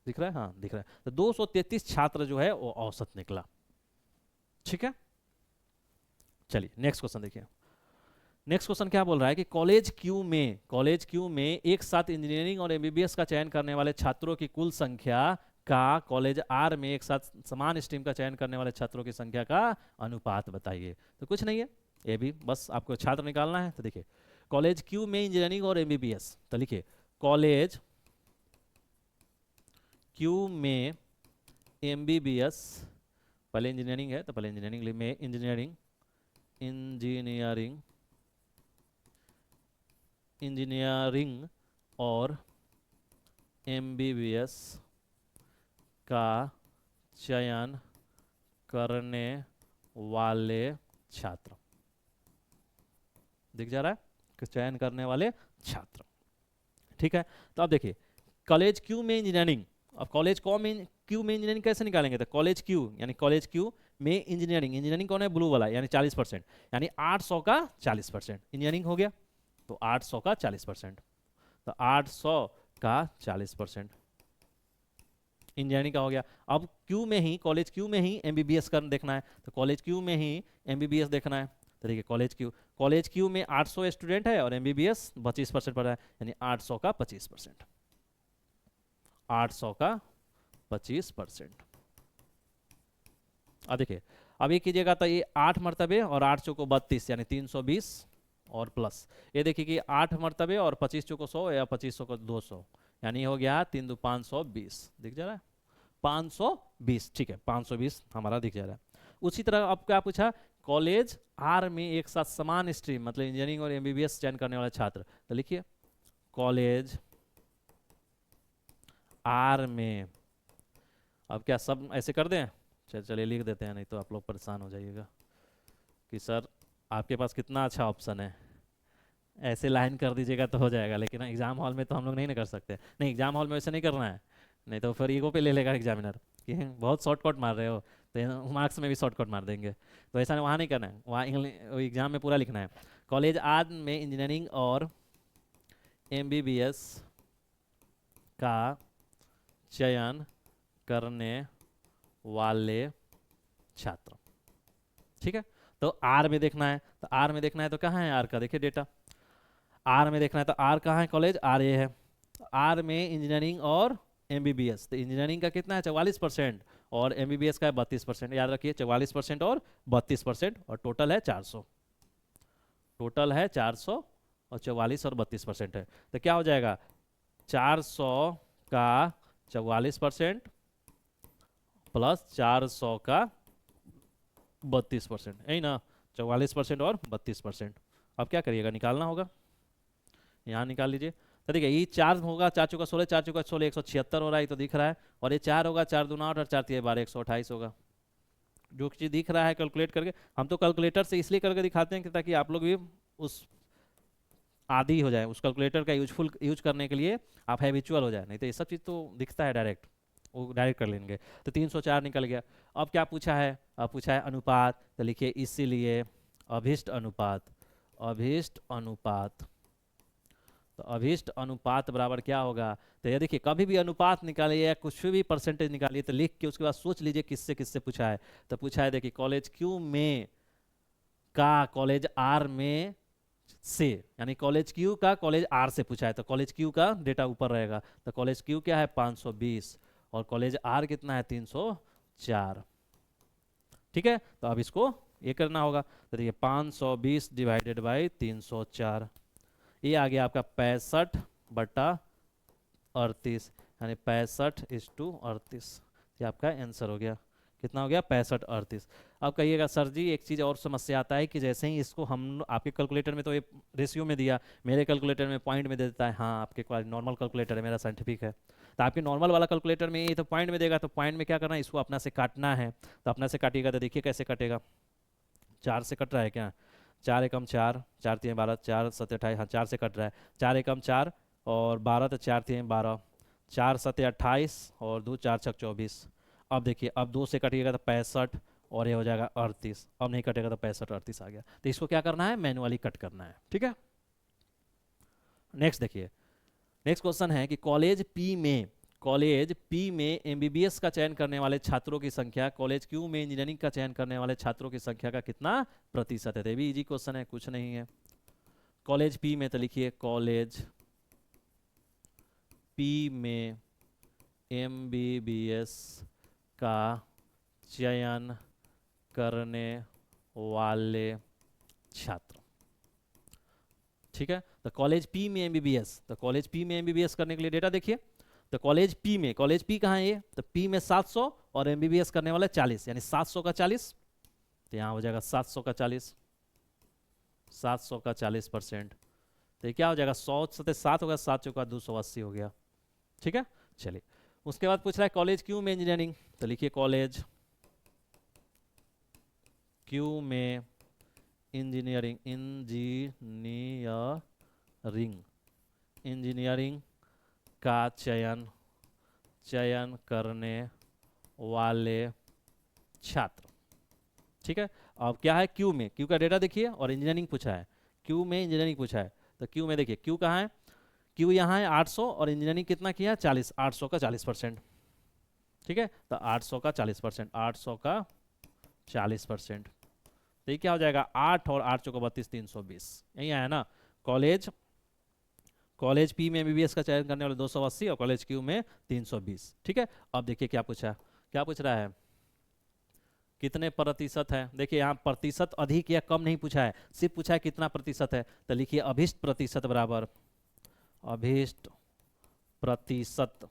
दिख रहा है? हाँ दिख रहा है, तो 233 छात्र जो है वो औसत निकला। ठीक है, चलिए नेक्स्ट क्वेश्चन देखिए। नेक्स्ट क्वेश्चन क्या बोल रहा है कि कॉलेज क्यू में एक साथ इंजीनियरिंग और एमबीबीएस का चयन करने वाले छात्रों की कुल संख्या का कॉलेज आर में एक साथ समान स्ट्रीम का चयन करने वाले छात्रों की संख्या का अनुपात बताइए। तो कुछ नहीं है, ये भी बस आपको छात्र निकालना है। तो देखिए कॉलेज क्यू में इंजीनियरिंग और एमबीबीएस, तो लिखिए कॉलेज क्यू में एमबीबीएस, पहले इंजीनियरिंग है तो पहले इंजीनियरिंग में इंजीनियरिंग इंजीनियरिंग इंजीनियरिंग और एमबीबीएस का चयन करने वाले छात्र, दिख जा रहा है कि चयन करने वाले छात्र। ठीक है, तो अब देखिए कॉलेज क्यू में इंजीनियरिंग, अब कॉलेज क्यू में इंजीनियरिंग कैसे निकालेंगे, तो कॉलेज क्यू यानी कॉलेज क्यू में इंजीनियरिंग, इंजीनियरिंग कौन है, ब्लू वाला, यानी 40%, यानी 800 का 40% इंजीनियरिंग हो गया। तो 800 का 40%, तो 800 का 40% इंजीनियरिंग का हो गया। अब क्यू में ही, कॉलेज क्यू में ही एमबीबीएस कर देखना है, तो कॉलेज क्यू में ही एमबीबीएस देखना है। तो देखिए कॉलेज क्यू में 800 स्टूडेंट है और एमबीबीएस 25% पढ़ रहा है, यानी 800 का 25%, 800 का 25%। अब देखिए अब ये कीजिएगा तो ये 8 मरतबे और 8 चौको 32 यानी 320 और प्लस ये देखिए कि 8 मरतबे और 25 चौको 100 या 25 को 200, यानी हो गया 3 दो 520, दिख जा रहा है 520। ठीक है 520 हमारा दिख जा रहा है। उसी तरह अब क्या पूछा, कॉलेज आर में एक साथ समान स्ट्रीम मतलब इंजीनियरिंग और एमबीबीएस चयन करने वाले छात्र, तो लिखिए कॉलेज आर में, अब क्या सब ऐसे कर दें, चलिए लिख देते हैं, नहीं तो आप लोग परेशान हो जाइएगा कि सर आपके पास कितना अच्छा ऑप्शन है, ऐसे लाइन कर दीजिएगा तो हो जाएगा, लेकिन एग्जाम हॉल में तो हम लोग नहीं ना कर सकते। नहीं एग्जाम हॉल में वैसे नहीं करना है, नहीं तो फिर ईगो पे ले लेगा एग्जामिनर कि बहुत शॉर्टकट मार रहे हो, तो मार्क्स में भी शॉर्टकट मार देंगे। तो ऐसा वहाँ नहीं करना है, वहाँ एग्जाम में पूरा लिखना है कॉलेज आर में इंजीनियरिंग और एमबीबीएस का चयन करने वाले छात्र। ठीक है, तो आर में देखना है, तो आर में देखना है तो कहाँ है आर का, देखिए डेटा आर में देखना है, तो आर कहाँ है, कॉलेज आर ये है। आर में इंजीनियरिंग और एमबीबीएस, तो इंजीनियरिंग का कितना है 44% और एमबीबीएस का है 32%, याद रखिए 44% और 32%, और टोटल है 400, टोटल है 400 और 44 और 32% है, तो क्या हो जाएगा 400 का 44% प्लस 400 का 32%, यही ना 44% और 32%। अब क्या करिएगा, निकालना होगा, यहाँ निकाल लीजिए। तो देखिए ये 4 होगा, 4 चौका 16, 4 चौका 16 176 हो रहा है, तो दिख रहा है, और ये 4 होगा, 4 दूना 8 और 4 3 12 128 होगा, जो चीज़ दिख रहा है कैलकुलेट करके। हम तो कैलकुलेटर से इसलिए करके दिखाते हैं कि ताकि आप लोग भी उस आदी हो जाए, उस कैलकुलेटर का यूज करने के लिए आप हैबिचुअल हो जाए, नहीं तो ये सब चीज़ तो दिखता है डायरेक्ट, वो डायरेक्ट कर लेंगे। तो 304 निकल गया। अब क्या पूछा है, अब पूछा है अनुपात, तो लिखिए इसीलिए अभिष्ट अनुपात, अभिष्ट अनुपात, तो अभिष्ट अनुपात बराबर क्या होगा, तो ये देखिए कभी भी अनुपात निकालिए या कुछ भी परसेंटेज निकालिए तो लिख के उसके बाद सोच लीजिए किससे किससे पूछा है। तो पूछा है देखिए कॉलेज क्यू में का कॉलेज आर में से, यानी कॉलेज क्यू का कॉलेज आर से पूछा है, तो कॉलेज क्यू का डेटा ऊपर रहेगा, तो कॉलेज क्यू क्या है 520 और कॉलेज आर कितना है 304। ठीक है, तो अब इसको ये करना होगा, तो देखिए 520 डिवाइडेड बाई 304, ये आ गया आपका 65/38, यानी 65:38, ये आपका आंसर हो गया। कितना हो गया 65:38। अब कहिएगा सर जी एक चीज़ और समस्या आता है कि जैसे ही इसको हम आपके कैलकुलेटर में तो ये रेशियो में दिया, मेरे कैलकुलेटर में पॉइंट में दे देता है, हाँ आपके पास नॉर्मल कैलकुलेटर है, मेरा साइंटिफिक है, तो आपके नॉर्मल वाला कैलकुलेटर में ये तो पॉइंट में देगा, तो पॉइंट में क्या करना है, इसको अपना से काटना है, तो अपना से काटिएगा तो देखिए कैसे कटेगा, 4 से कट रहा है क्या, 4 एकम 4, 4 3 12, 4 7 28, हाँ 4 से कट रहा है, 4 एकम 4 और 12, तो 4 3 12, 4 7 28 और 2 4 6 24। अब देखिए अब 2 से कटिएगा तो 65 और ये हो जाएगा 38, अब नहीं कटेगा तो 65 38 आ गया, तो इसको क्या करना है मैनुअली कट करना है। ठीक है, नेक्स्ट देखिए, नेक्स्ट क्वेश्चन है कि कॉलेज पी में एमबीबीएस का चयन करने वाले छात्रों की संख्या कॉलेज क्यू में इंजीनियरिंग का चयन करने वाले छात्रों की संख्या का कितना प्रतिशत है, तो ये भी इजी क्वेश्चन है, कुछ नहीं है। कॉलेज पी में तो लिखिए कॉलेज पी में एमबीबीएस का चयन करने वाले छात्र। ठीक है, तो कॉलेज पी में एमबीबीएस, तो कॉलेज पी में एमबीबीएस करने के लिए डेटा देखिए। तो कॉलेज पी में, कॉलेज पी कहाँ है ये, तो पी में 700 और एमबीबीएस करने वाले 40, यानी 700 का 40, तो यहाँ हो जाएगा 700 का 40, 700 का 40%, तो ये क्या हो जाएगा, 100 सत्ते 7 होगा, 7 चौका 280 हो गया। ठीक है, चलिए उसके बाद पूछ रहा है कॉलेज क्यू में इंजीनियरिंग, तो लिखिए कॉलेज क्यू में इंजीनियरिंग, इंजीनियरिंग का चयन करने वाले छात्र। ठीक है, अब क्या है क्यू में, क्यू का डेटा देखिए और इंजीनियरिंग पूछा है, क्यू में इंजीनियरिंग पूछा है, तो क्यू में देखिए क्यू कहाँ है, क्यू यहाँ है 800 और इंजीनियरिंग कितना किया 40, 800 का 40%। ठीक है, तो 800 का 40%, 800 का 40%, तो ये क्या हो जाएगा 8 और 8 चौका 32, 320, यही आया ना। कॉलेज कॉलेज पी में एमबीबीएस का चयन करने वाले 280 और कॉलेज क्यू में 320। ठीक है, अब देखिए क्या पूछा, क्या पूछ रहा है, कितने प्रतिशत है, देखिए यहाँ प्रतिशत अधिक या कम नहीं पूछा है, सिर्फ पूछा है कितना प्रतिशत है, तो लिखिए अभिष्ट प्रतिशत बराबर, अभिष्ट प्रतिशत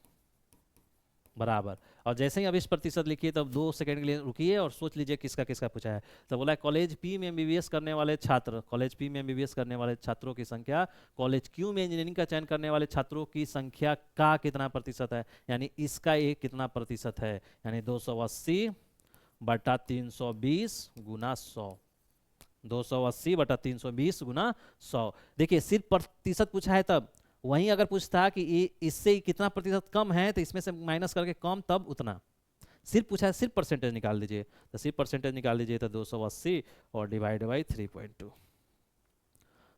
बराबर, और जैसे ही अभिष्ट प्रतिशत लिखिए तब 2 सेकंड के लिए रुकिए और सोच लीजिए किसका किसका पूछा है। तो बोला है कॉलेज पी में एमबीबीएस करने वाले छात्र, कॉलेज पी में एमबीबीएस करने वाले छात्रों की संख्या कॉलेज क्यू में इंजीनियरिंग का चयन करने वाले छात्रों की संख्या का कितना प्रतिशत है, यानी इसका ये कितना प्रतिशत है, यानी 280 बटा 320 गुना 100, 280 बटा 320 गुना 100। देखिए सिर्फ प्रतिशत पूछा है, तब वहीं अगर पूछता कि ये इससे कितना प्रतिशत कम है तो इसमें से माइनस करके कम, तब उतना। सिर्फ पूछा है सिर्फ परसेंटेज निकाल दीजिए, तो सिर्फ परसेंटेज निकाल दीजिए तो 280 और डिवाइड बाई 3.2,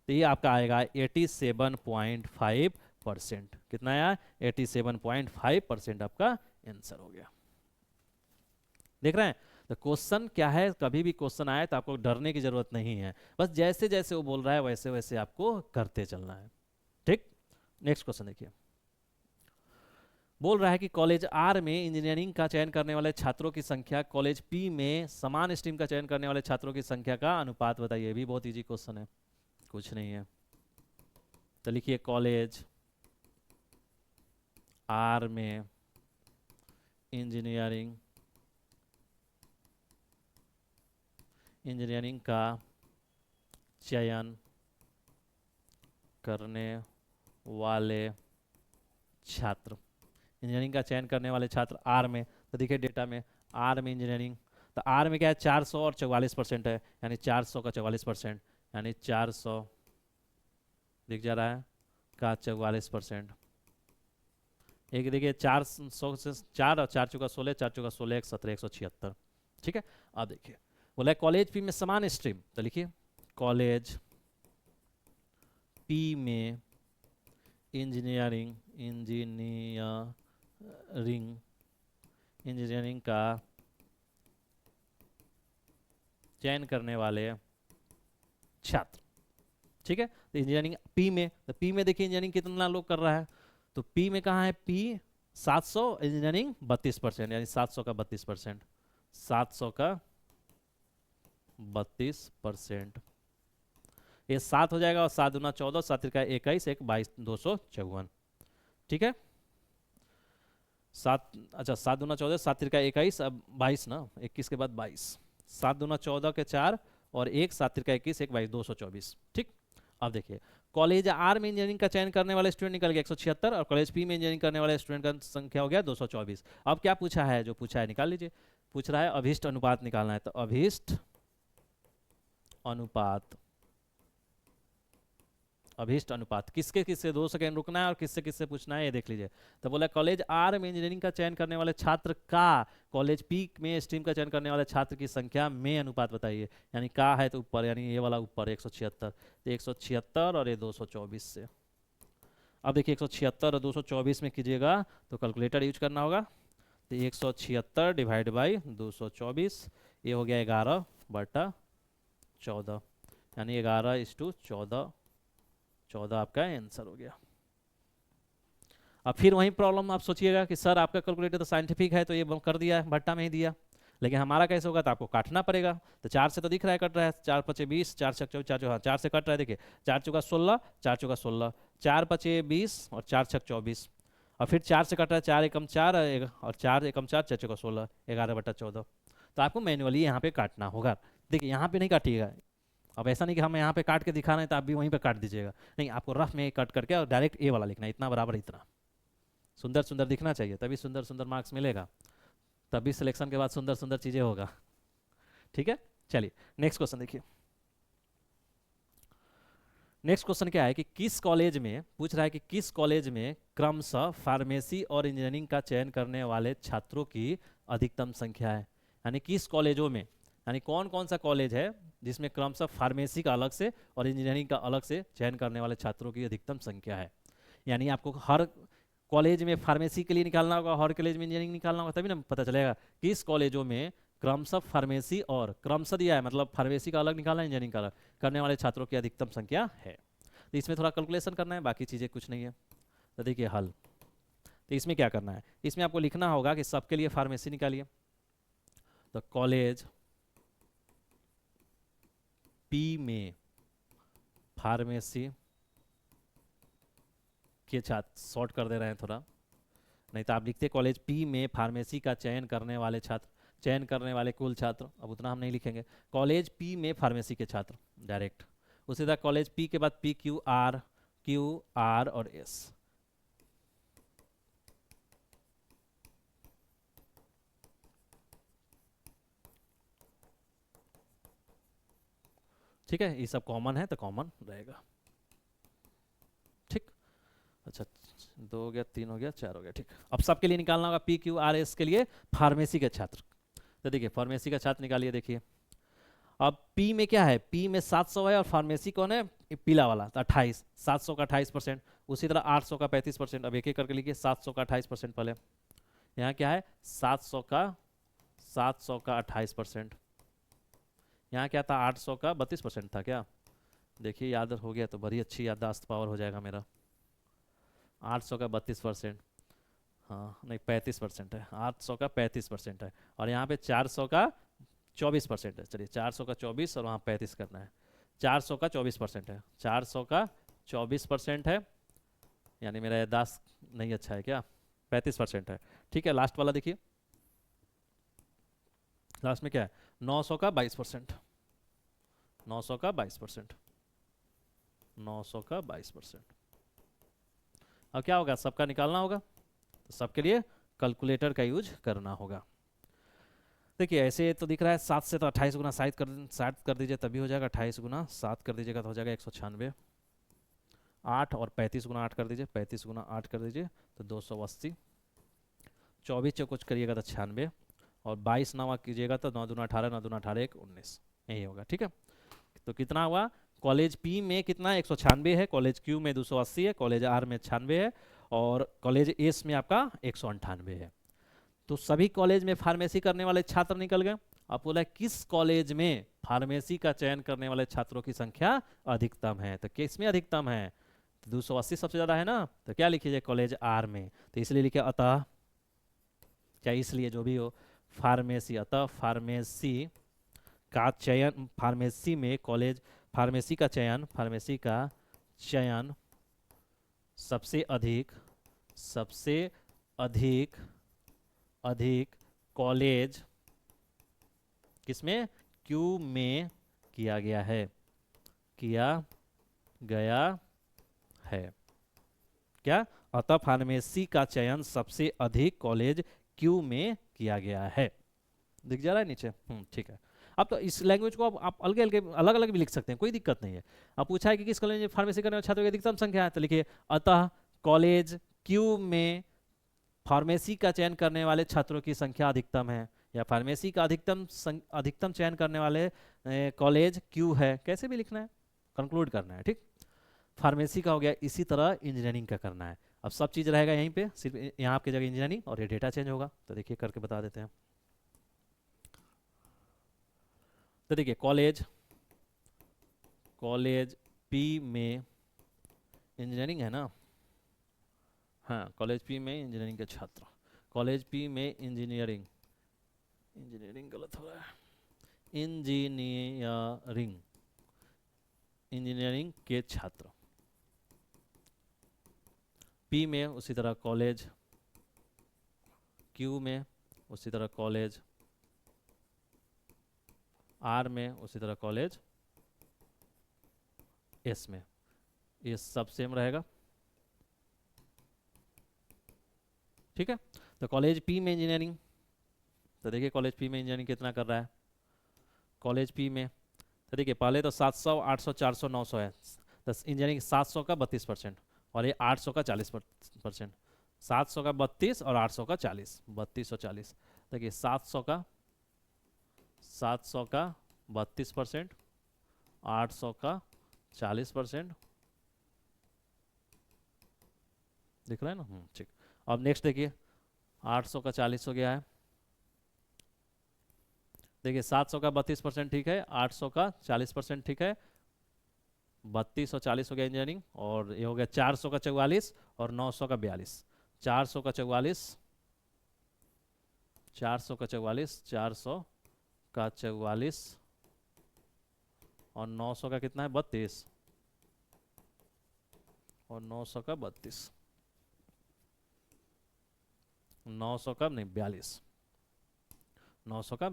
तो ये आपका आएगा 87.5%। कितना आया, 87.5% आपका आंसर हो गया। देख रहे हैं, तो क्वेश्चन क्या है, कभी भी क्वेश्चन आए तो आपको डरने की जरूरत नहीं है, बस जैसे जैसे वो बोल रहा है वैसे वैसे आपको करते चलना है। ठीक, नेक्स्ट क्वेश्चन देखिए, बोल रहा है कि कॉलेज आर में इंजीनियरिंग का चयन करने वाले छात्रों की संख्या कॉलेज पी में समान स्ट्रीम का चयन करने वाले छात्रों की संख्या का अनुपात बताइए। भी बहुत इजी क्वेश्चन है, कुछ नहीं है, तो लिखिए कॉलेज आर में इंजीनियरिंग का चयन करने वाले छात्र, इंजीनियरिंग का चयन करने वाले छात्र आर में, तो देखिए डेटा में आर में इंजीनियरिंग, तो आर में क्या है 400 और 44% है, यानी 400 का 44%, यानी 400 दिख जा रहा है का 44%। एक देखिए 400 से 4 और 4 चौका 16, 4 चौका 16, 17, 176। ठीक है, अब देखिए बोला कॉलेज पी में समान स्ट्रीम, तो लिखिए कॉलेज पी में इंजीनियरिंग का चयन करने वाले छात्र। ठीक है, तो इंजीनियरिंग पी में, तो पी में देखिए इंजीनियरिंग कितना लोग कर रहा है, तो पी में कहाँ है, पी 700, इंजीनियरिंग 32%, यानी 700 का 32%, 700 का 32%, ये 7 हो जाएगा और 7 दूना 14, 7 त्रिका 21, 1 22, 254। ठीक है, 7, अच्छा 7 दूना 14, 7 त्रिका 21, अब 22 ना, 21 के बाद 22, 7 दूना 14 के 4 और 1, 7 त्रिका 21, 1 22, 224। ठीक, अब देखिए कॉलेज आर में इंजीनियरिंग का चयन करने वाले स्टूडेंट निकल गया 176 और कॉलेज पी में इंजीनियरिंग करने वाले स्टूडेंट का संख्या हो गया 224। अब क्या पूछा है, जो पूछा है निकाल लीजिए, पूछ रहा है अभिष्ट अनुपात निकालना है, तो अभिष्ट अनुपात किसके किससे, 2 सेकेंड रुकना है और किससे किससे पूछना है ये देख लीजिए। तो बोला कॉलेज आर में इंजीनियरिंग का चयन करने वाले छात्र का कॉलेज पी में स्ट्रीम का चयन करने वाले छात्र की संख्या में अनुपात बताइए, यानी का है तो ऊपर, यानी ये वाला ऊपर 176, तो 176 और ये 224 से। अब देखिए 176 और 224 में कीजिएगा तो कैलकुलेटर यूज करना होगा, तो 176 डिवाइड बाई 224, ये हो गया 11/14, यानी 11:14, 14 आपका आंसर हो गया। अब फिर वही प्रॉब्लम आप सोचिएगा कि सर आपका कैलकुलेटर तो साइंटिफिक है तो ये कर दिया है, भट्टा में ही दिया, लेकिन हमारा कैसे होगा, तो आपको काटना पड़ेगा। तो 4 से तो दिख रहा है कट रहा है, 4 पचे 20, 4 छक 24, 4 हाँ 4 से कट रहा है, देखिए 4 चौका 16, 4 चौका 16, 4 पचे 20 और 4 छक 24, और फिर 4 से कट रहा है, 4 एकम 4 और 4 एकम 4, 4 चौका 16, 11/14। तो आपको मैनुअली यहाँ पे काटना होगा। देखिए यहाँ पे नहीं काटिएगा, अब ऐसा नहीं कि हम यहाँ पे काट के दिखा रहे हैं तो आप भी वहीं पे काट दीजिएगा, नहीं, आपको रफ में कट करके और डायरेक्ट ए वाला लिखना है, इतना बराबर इतना, सुंदर सुंदर दिखना चाहिए, तभी सुंदर सुंदर मार्क्स मिलेगा, तभी सिलेक्शन के बाद सुंदर सुंदर चीजें होगा। ठीक है, चलिए नेक्स्ट क्वेश्चन देखिए। नेक्स्ट क्वेश्चन क्या है कि किस कॉलेज में, पूछ रहा है कि किस कॉलेज में क्रमशः फार्मेसी और इंजीनियरिंग का चयन करने वाले छात्रों की अधिकतम संख्या है, यानी किस कॉलेजों में, यानी कौन कौन सा कॉलेज है जिसमें क्रमशः फार्मेसी का अलग से और इंजीनियरिंग का अलग से चयन करने वाले छात्रों की अधिकतम संख्या है। यानी आपको हर कॉलेज में फार्मेसी के लिए निकालना होगा, हर कॉलेज में इंजीनियरिंग निकालना होगा, तभी ना पता चलेगा किस कॉलेजों में क्रमशः फार्मेसी और क्रमशः दिया है, मतलब फार्मेसी का अलग निकालना है, इंजीनियरिंग का अलग करने वाले छात्रों की अधिकतम संख्या है। तो इसमें थोड़ा कैलकुलेशन करना है, बाकी चीज़ें कुछ नहीं है। तो देखिए हल, तो इसमें क्या करना है, इसमें आपको लिखना होगा कि सबके लिए फार्मेसी निकालिए, तो कॉलेज पी में फार्मेसी के छात्र, शॉर्ट कर दे रहे हैं थोड़ा, नहीं तो आप लिखते कॉलेज पी में फार्मेसी का चयन करने वाले छात्र, चयन करने वाले कुल छात्र, अब उतना हम नहीं लिखेंगे, कॉलेज पी में फार्मेसी के छात्र डायरेक्ट। उसी तरह कॉलेज पी के बाद पी क्यू आर और एस। ठीक है, ये सब कॉमन है तो कॉमन रहेगा। ठीक, अच्छा 2 हो गया, 3 हो गया, 4 हो गया। ठीक, अब सबके लिए निकालना होगा पी क्यू आर एस के लिए फार्मेसी के छात्र। तो देखिए फार्मेसी का छात्र निकालिए, देखिए अब पी में क्या है, पी में 700 है और फार्मेसी कौन है, पीला वाला, तो 28, 700 का 28%, उसी तरह 800 का 35%। अब एक एक करके लिखिए, 700 का 28% पहले, यहाँ क्या है 700 का 28%, यहाँ क्या था 800 का 32% था क्या, देखिए याद हो गया तो बड़ी अच्छी याददाश्त पावर हो जाएगा मेरा। 800 का 32%, हाँ नहीं 35% है, 800 का 35% है, और यहाँ पे 400 का 24% है। चलिए 400 का 24 और वहाँ 35 करना है, 400 का 24% है, 400 का 24% है, यानी मेरा याददाश्त नहीं अच्छा है क्या, 35% है। ठीक है, लास्ट वाला देखिए, लास्ट में क्या है 900 का 22%, 900 का 22%, 900 का 22%। अब क्या होगा, सबका निकालना होगा, तो सबके लिए कैलकुलेटर का यूज करना होगा। देखिए ऐसे तो दिख रहा है 7 से तो 28 गुना 60 कर दीजिए तभी हो जाएगा, 28 गुना 7 कर दीजिएगा तो हो जाएगा 196, 8 और 35 गुना 8 कर दीजिए, 35 गुना 8 कर दीजिए तो 280, 24 से कुछ करिएगा तो 96, और 22 नवा कीजिएगा तो 9 दूना 18, 9 दूना 18 1 19, यही होगा। ठीक है, तो कितना हुआ, कॉलेज पी में कितना 196 है, कॉलेज क्यू में 280 है, कॉलेज आर में 96 है, और कॉलेज एस में आपका 198 है। तो सभी कॉलेज में फार्मेसी करने वाले छात्र निकल गए। अब बोला किस कॉलेज में फार्मेसी का चयन करने वाले छात्रों की संख्या अधिकतम है, तो किस में अधिकतम है, तो 280 सबसे ज्यादा है ना, तो क्या लिखिए कॉलेज आर में, तो इसलिए लिखे अतः, क्या इसलिए जो भी हो, फार्मेसी, अतः फार्मेसी का चयन, फार्मेसी में कॉलेज फार्मेसी का चयन, फार्मेसी का चयन सबसे अधिक, सबसे अधिक अधिक कॉलेज किसमें, क्यू में किया गया है, किया गया है, क्या, अतः फार्मेसी का चयन सबसे अधिक कॉलेज क्यू में किया गया है। दिख जा रहा है नीचे, ठीक है। अब तो इस लैंग्वेज को आप अलग अलग अलग अलग भी लिख सकते हैं, कोई दिक्कत नहीं है। अब पूछा है कि किस कॉलेज में फार्मेसी करने वाले छात्रों की अधिकतम संख्या है, तो लिखिए अतः कॉलेज क्यू में फार्मेसी का चयन करने वाले छात्रों की संख्या अधिकतम है, या फार्मेसी का अधिकतम चयन करने वाले कॉलेज क्यू है, कैसे भी लिखना है, कंक्लूड करना है। ठीक, फार्मेसी का हो गया, इसी तरह इंजीनियरिंग का करना है। अब सब चीज़ रहेगा यहीं पे, सिर्फ यहाँ आपकी जगह इंजीनियरिंग और ये डेटा चेंज होगा। तो देखिए करके बता देते हैं। तो देखिए कॉलेज, कॉलेज पी में इंजीनियरिंग है ना, हाँ, कॉलेज पी में इंजीनियरिंग के छात्र, कॉलेज पी में इंजीनियरिंग, इंजीनियरिंग गलत हो रहा है, इंजीनियरिंग, इंजीनियरिंग के छात्र। पी में उसी तरह कॉलेज, क्यू में उसी तरह कॉलेज, आर में उसी तरह कॉलेज, एस में, ये सब सेम रहेगा। ठीक है, तो कॉलेज पी में इंजीनियरिंग, तो देखिए कॉलेज पी में इंजीनियरिंग कितना कर रहा है, कॉलेज पी में, तो देखिए पहले तो 700, 800, 400, 900 है, तो इंजीनियरिंग 700 का 32% और ये 800 का 40%, 700 का 32 और 800 का 40, 32 और 40। देखिए 700 का 32%, 800 का 40%, दिख रहा है ना। ठीक। अब नेक्स्ट देखिए 800 का 40 हो गया है, देखिए 700 का 32% ठीक है, 800 का 40% ठीक है, 32 और 40 हो गया इंजीनियरिंग, और ये हो गया 400 का 44 और 900 का 42, 400 का 44, 400 का 44, 400 का 44 और 900 का कितना है 32 और 900 का 32, 900 का नहीं 42, 900 का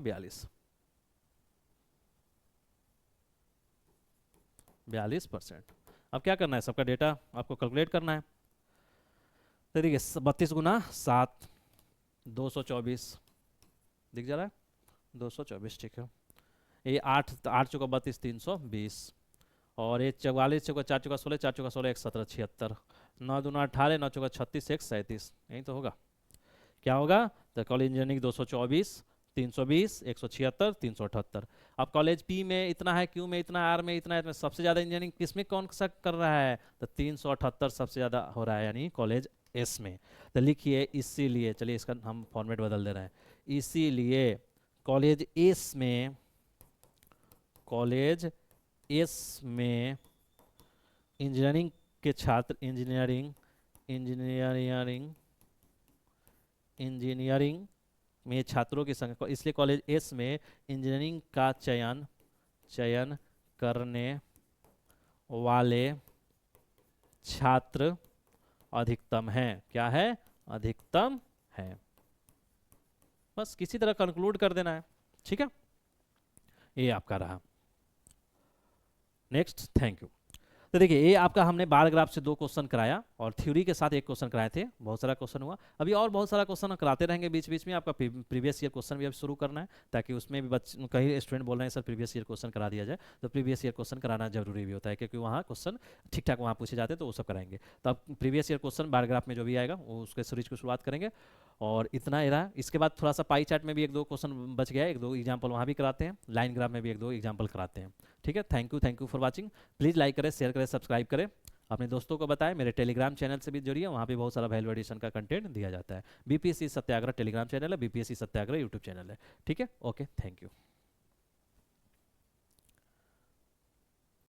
42%। अब क्या करना है, सबका डेटा आपको कैलकुलेट करना है। तो देखिए 32 गुना 7, 224 दिख जा रहा है, 224 ठीक है। ये 8 8 चौका 32, 320, और ये 44 चौका 4 चौका 16, 4 चौका 16, 1 17, 76, 9 दूना 18, 9 चौका 36, 1 37, यही तो होगा। क्या होगा, तो कॉलेज इंजीनियरिंग 224, 320, 176, 378। अब कॉलेज पी में इतना है, क्यू में इतना, आर में इतना है, सबसे ज़्यादा इंजीनियरिंग किस में कौन सा कर रहा है, तो 378 सबसे ज़्यादा हो रहा है, यानी कॉलेज एस में। तो लिखिए इसीलिए, चलिए इसका हम फॉर्मेट बदल दे रहे हैं, इसीलिए कॉलेज एस में, कॉलेज एस में इंजीनियरिंग के छात्र, इंजीनियरिंग इंजीनियरिंग इंजीनियरिंग में छात्रों की संख्या, इसलिए कॉलेज एस में इंजीनियरिंग का चयन करने वाले छात्र अधिकतम हैं। क्या है, अधिकतम है। बस किसी तरह कंक्लूड कर देना है। ठीक है, ये आपका रहा। Next, thank you. तो देखिए ये आपका हमने बार ग्राफ से 2 क्वेश्चन कराया और थ्योरी के साथ 1 क्वेश्चन कराए थे, बहुत सारा क्वेश्चन हुआ। अभी और बहुत सारा क्वेश्चन कराते रहेंगे बीच बीच में। आपका प्रीवियस ईयर क्वेश्चन भी अब शुरू करना है, ताकि उसमें भी कई स्टूडेंट बोल रहे हैं सर प्रीवियस ईयर क्वेश्चन करा दिया जाए, तो प्रीवियस ईयर क्वेश्चन कराना जरूरी भी होता है, क्योंकि वहाँ क्वेश्चन ठीक ठाक वहाँ पूछे जाते हैं, तो वो सब कराएंगे। तो अब previous year question bar graph में जो भी आएगा वो उसके सीरीज की शुरुआत करेंगे। और इतना ही रहा, इसके बाद थोड़ा सा पाई चार्ट में भी 1-2 क्वेश्चन बच गया है, 1-2 एग्जाम्पल वहाँ भी कराते हैं, लाइन ग्राफ में भी 1-2 एग्जाम्पल कराते हैं। ठीक है, thank you for watching. Please like करें, शेयर करें, सब्सक्राइब करें, अपने दोस्तों को बताएं। मेरे टेलीग्राम चैनल से भी जुड़िए, वहाँ पे बहुत सारा वैल्यू एडिशन का कंटेंट दिया जाता है। बीपीएससी सत्याग्रह टेलीग्राम चैनल है, बीपीएससी सत्याग्रह यूट्यूब चैनल है। ठीक है, ओके, थैंक यू।